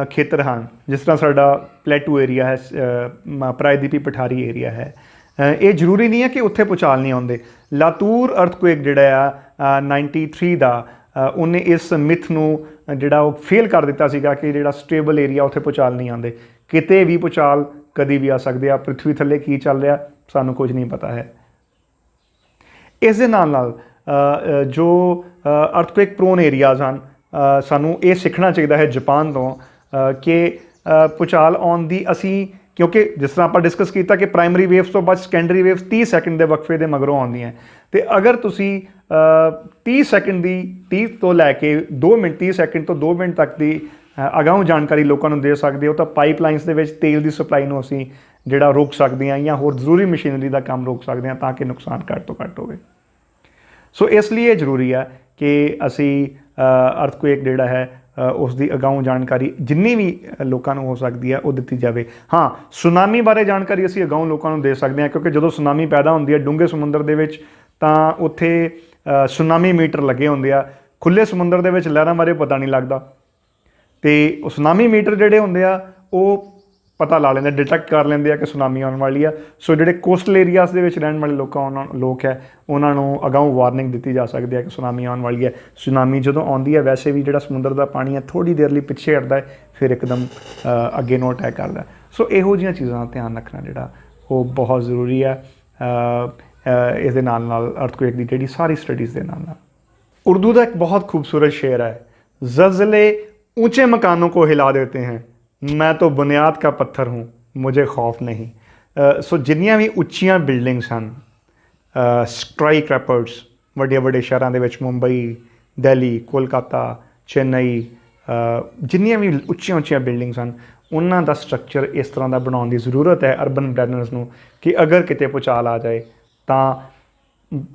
ਖੇਤਰ ਹਨ, ਜਿਸ ਤਰ੍ਹਾਂ ਸਾਡਾ ਪਲੇਟੂ ਏਰੀਆ ਹੈ, ਪ੍ਰਾਇਦੀਪੀ ਪਠਾਰੀ ਏਰੀਆ ਹੈ, ਇਹ ਜ਼ਰੂਰੀ ਨਹੀਂ ਹੈ ਕਿ ਉੱਥੇ ਭੂਚਾਲ ਨਹੀਂ ਆਉਂਦੇ। ਲਾਤੂਰ ਅਰਥਕੁਏਕ ਜਿਹੜਾ ਆ 93 ਦਾ, ਉਹਨੇ ਇਸ ਮਿਥ ਨੂੰ ਜਿਹੜਾ ਉਹ ਫੇਲ ਕਰ ਦਿੱਤਾ ਸੀਗਾ ਕਿ ਜਿਹੜਾ ਸਟੇਬਲ ਏਰੀਆ ਉੱਥੇ ਭੂਚਾਲ ਨਹੀਂ ਆਉਂਦੇ। ਕਿਤੇ ਵੀ ਭੂਚਾਲ ਕਦੀ ਵੀ ਆ ਸਕਦੇ ਆ। ਪ੍ਰਿਥਵੀ ਥੱਲੇ ਕੀ ਚੱਲ ਰਿਹਾ ਸਾਨੂੰ ਕੁਝ ਨਹੀਂ ਪਤਾ ਹੈ। ਇਸ ਦੇ ਨਾਲ ਨਾਲ ਜੋ ਅਰਥਕੁਏਕ ਪ੍ਰੋਨ ਏਰੀਆਜ਼ ਹਨ, ਸਾਨੂੰ ਇਹ ਸਿੱਖਣਾ ਚਾਹੀਦਾ ਹੈ ਜਾਪਾਨ ਤੋਂ ਕਿ ਭੂਚਾਲ ਆਉਣ ਦੀ ਅਸੀਂ, ਕਿਉਂਕਿ ਜਿਸ ਤਰ੍ਹਾਂ ਆਪਾਂ ਡਿਸਕਸ ਕੀਤਾ ਕਿ ਪ੍ਰਾਇਮਰੀ ਵੇਵਸ ਤੋਂ ਬਾਅਦ ਸੈਕੰਡਰੀ ਵੇਵਸ 30 ਸੈਕਿੰਡ ਦੇ ਵਕਫੇ ਦੇ ਮਗਰੋਂ ਆਉਂਦੀਆਂ, ਅਤੇ ਅਗਰ ਤੁਸੀਂ 30 ਸੈਕਿੰਡ ਦੀ 30 ਤੋਂ ਲੈ ਕੇ 2 ਮਿੰਟ 30 ਸੈਕਿੰਡ ਤੋਂ 2 ਮਿੰਟ ਤੱਕ ਦੀ ਅਗਾਊਂ ਜਾਣਕਾਰੀ ਲੋਕਾਂ ਨੂੰ ਦੇ ਸਕਦੇ ਹੋ ਤਾਂ ਪਾਈਪਲਾਈਨਸ ਦੇ ਵਿੱਚ ਤੇਲ ਦੀ ਸਪਲਾਈ ਨੂੰ ਅਸੀਂ ਜਿਹੜਾ ਰੋਕ ਸਕਦੇ ਹਾਂ ਜਾਂ ਹੋਰ ਜ਼ਰੂਰੀ ਮਸ਼ੀਨਰੀ ਦਾ ਕੰਮ ਰੋਕ ਸਕਦੇ ਹਾਂ ਤਾਂ ਕਿ ਨੁਕਸਾਨ ਘੱਟ ਤੋਂ ਘੱਟ ਹੋਵੇ। ਸੋ ਇਸ ਲਈ ਇਹ ਜ਼ਰੂਰੀ ਹੈ ਕਿ ਅਸੀਂ ਅਰਥਕੁਏਕ ਜਿਹੜਾ ਹੈ ਉਸ ਦੀ ਅਗਾਊਂ ਜਾਣਕਾਰੀ ਜਿੰਨੀ ਵੀ ਲੋਕਾਂ ਨੂੰ ਹੋ ਸਕਦੀ ਹੈ ਉਹ ਦਿੱਤੀ ਜਾਵੇ। ਹਾਂ, ਸੁਨਾਮੀ ਬਾਰੇ ਜਾਣਕਾਰੀ ਅਸੀਂ ਅਗਾਊਂ ਲੋਕਾਂ ਨੂੰ ਦੇ ਸਕਦੇ ਹਾਂ, ਕਿਉਂਕਿ ਜਦੋਂ ਸੁਨਾਮੀ ਪੈਦਾ ਹੁੰਦੀ ਹੈ ਡੂੰਘੇ ਸਮੁੰਦਰ ਦੇ ਵਿੱਚ ਤਾਂ ਉੱਥੇ ਸੁਨਾਮੀ ਮੀਟਰ ਲੱਗੇ ਹੁੰਦੇ ਆ। ਖੁੱਲ੍ਹੇ ਸਮੁੰਦਰ ਦੇ ਵਿੱਚ ਲਹਿਰਾਂ ਬਾਰੇ ਪਤਾ ਨਹੀਂ ਲੱਗਦਾ, ਅਤੇ ਉਹ ਸੁਨਾਮੀ ਮੀਟਰ ਜਿਹੜੇ ਹੁੰਦੇ ਆ ਉਹ ਪਤਾ ਲਾ ਲੈਂਦੇ, ਡਿਟੈਕਟ ਕਰ ਲੈਂਦੇ ਆ ਕਿ ਸੁਨਾਮੀ ਆਉਣ ਵਾਲੀ ਆ। ਸੋ ਜਿਹੜੇ ਕੋਸਟਲ ਏਰੀਆਜ਼ ਦੇ ਵਿੱਚ ਰਹਿਣ ਵਾਲੇ ਲੋਕ ਹੈ ਉਹਨਾਂ ਨੂੰ ਅਗਾਊਂ ਵਾਰਨਿੰਗ ਦਿੱਤੀ ਜਾ ਸਕਦੀ ਹੈ ਕਿ ਸੁਨਾਮੀ ਆਉਣ ਵਾਲੀ ਹੈ। ਸੁਨਾਮੀ ਜਦੋਂ ਆਉਂਦੀ ਹੈ ਵੈਸੇ ਵੀ ਜਿਹੜਾ ਸਮੁੰਦਰ ਦਾ ਪਾਣੀ ਹੈ ਥੋੜ੍ਹੀ ਦੇਰ ਲਈ ਪਿੱਛੇ ਹਟਦਾ ਹੈ, ਫਿਰ ਇੱਕਦਮ ਅੱਗੇ ਨੂੰ ਅਟੈਕ ਕਰਦਾ। ਸੋ ਇਹੋ ਜਿਹੀਆਂ ਚੀਜ਼ਾਂ ਦਾ ਧਿਆਨ ਰੱਖਣਾ ਜਿਹੜਾ ਉਹ ਬਹੁਤ ਜ਼ਰੂਰੀ ਹੈ। ਇਸ ਦੇ ਨਾਲ ਨਾਲ ਅਰਥਕੁਏਕ ਦੀ ਜਿਹੜੀ ਸਾਰੀ ਸਟੱਡੀਜ਼ ਦੇ ਨਾਲ ਨਾਲ ਉर्दू ਦਾ ਇੱਕ ਬਹੁਤ ਖੂਬਸੂਰਤ ਸ਼ੇਰ ਹੈ, ज़लज़ले ऊँचे मकानों को हिला देते हैं, मैं तो बुनियाद का पत्थर हूँ, मुझे खौफ नहीं। सो जिन्नियां भी ਉੱਚੀਆਂ ਬਿਲਡਿੰਗਸ ਹਨ, ਸਕਾਈ ਕ੍ਰੈਪਰਸ ਵੱਡੇ ਵੱਡੇ ਸ਼ਹਿਰਾਂ ਦੇ ਵਿੱਚ ਮੁੰਬਈ, ਦਿੱਲੀ, ਕੋਲਕਾਤਾ, ਚੇਨਈ, ਜਿੰਨੀਆਂ ਵੀ ਉੱਚੀਆਂ ਬਿਲਡਿੰਗਸ ਹਨ ਉਹਨਾਂ ਦਾ ਸਟਰਕਚਰ ਇਸ ਤਰ੍ਹਾਂ ਦਾ ਬਣਾਉਣ ਦੀ ਜ਼ਰੂਰਤ ਹੈ ਅਰਬਨ ਪਲੈਨਰਸ ਨੂੰ ਕਿ ਅਗਰ ਕਿਤੇ ਭੂਚਾਲ ਆ ਜਾਏ ਤਾਂ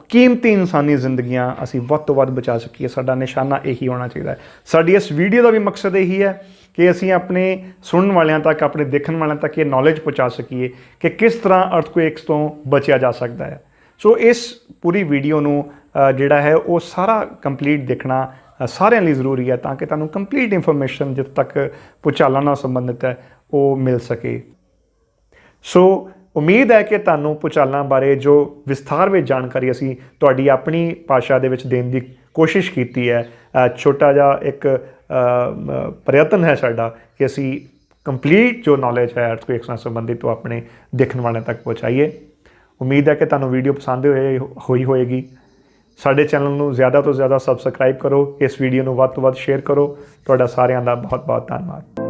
ਕੀਮਤੀ ਇਨਸਾਨੀ ਜ਼ਿੰਦਗੀਆਂ ਅਸੀਂ ਵੱਧ ਤੋਂ ਵੱਧ ਬਚਾ ਸਕੀਏ। ਸਾਡਾ ਨਿਸ਼ਾਨਾ ਇਹੀ ਹੋਣਾ ਚਾਹੀਦਾ ਹੈ। ਸਾਡੀ ਇਸ ਵੀਡੀਓ ਦਾ ਵੀ ਮਕਸਦ ਇਹੀ ਹੈ ਕਿ ਅਸੀਂ ਆਪਣੇ ਸੁਣਨ ਵਾਲਿਆਂ ਤੱਕ, ਆਪਣੇ ਦੇਖਣ ਵਾਲਿਆਂ ਤੱਕ ਇਹ ਨੌਲੇਜ ਪਹੁੰਚਾ ਸਕੀਏ ਕਿ ਕਿਸ ਤਰ੍ਹਾਂ ਅਰਥਕੁਏਕਸ ਤੋਂ ਬਚਿਆ ਜਾ ਸਕਦਾ ਹੈ। ਸੋ ਇਸ ਪੂਰੀ ਵੀਡੀਓ ਨੂੰ ਜਿਹੜਾ ਹੈ ਉਹ ਸਾਰਾ ਕੰਪਲੀਟ ਦੇਖਣਾ ਸਾਰਿਆਂ ਲਈ ਜ਼ਰੂਰੀ ਹੈ, ਤਾਂ ਕਿ ਤੁਹਾਨੂੰ ਕੰਪਲੀਟ ਇਨਫੋਰਮੇਸ਼ਨ ਜਿੱਥੇ ਤੱਕ ਭੂਚਾਲਾਂ ਨਾਲ ਸੰਬੰਧਿਤ ਹੈ ਉਹ ਮਿਲ ਸਕੇ। ਸੋ ਉਮੀਦ ਹੈ ਕਿ ਤੁਹਾਨੂੰ ਭੂਚਾਲਾਂ ਬਾਰੇ ਜੋ ਵਿਸਥਾਰ ਵਿੱਚ ਜਾਣਕਾਰੀ ਅਸੀਂ ਤੁਹਾਡੀ ਆਪਣੀ ਭਾਸ਼ਾ ਦੇ ਵਿੱਚ ਦੇਣ ਦੀ ਕੋਸ਼ਿਸ਼ ਕੀਤੀ ਹੈ। ਛੋਟਾ ਜਿਹਾ ਇੱਕ ਪ੍ਰਯਤਨ ਹੈ ਸਾਡਾ ਕਿ ਅਸੀਂ ਕੰਪਲੀਟ ਜੋ ਨੌਲੇਜ ਹੈ ਅਰਥਕੁਏਕਸ ਨਾਲ ਸੰਬੰਧਿਤ ਉਹ ਆਪਣੇ ਦੇਖਣ ਵਾਲਿਆਂ ਤੱਕ ਪਹੁੰਚਾਈਏ। ਉਮੀਦ ਹੈ ਕਿ ਤੁਹਾਨੂੰ ਵੀਡੀਓ ਪਸੰਦ ਹੋਈ ਹੋਏਗੀ। ਸਾਡੇ ਚੈਨਲ ਨੂੰ ਜ਼ਿਆਦਾ ਤੋਂ ਜ਼ਿਆਦਾ ਸਬਸਕ੍ਰਾਈਬ ਕਰੋ, ਇਸ ਵੀਡੀਓ ਨੂੰ ਵੱਧ ਤੋਂ ਵੱਧ ਸ਼ੇਅਰ ਕਰੋ। ਤੁਹਾਡਾ ਸਾਰਿਆਂ ਦਾ ਬਹੁਤ ਬਹੁਤ ਧੰਨਵਾਦ।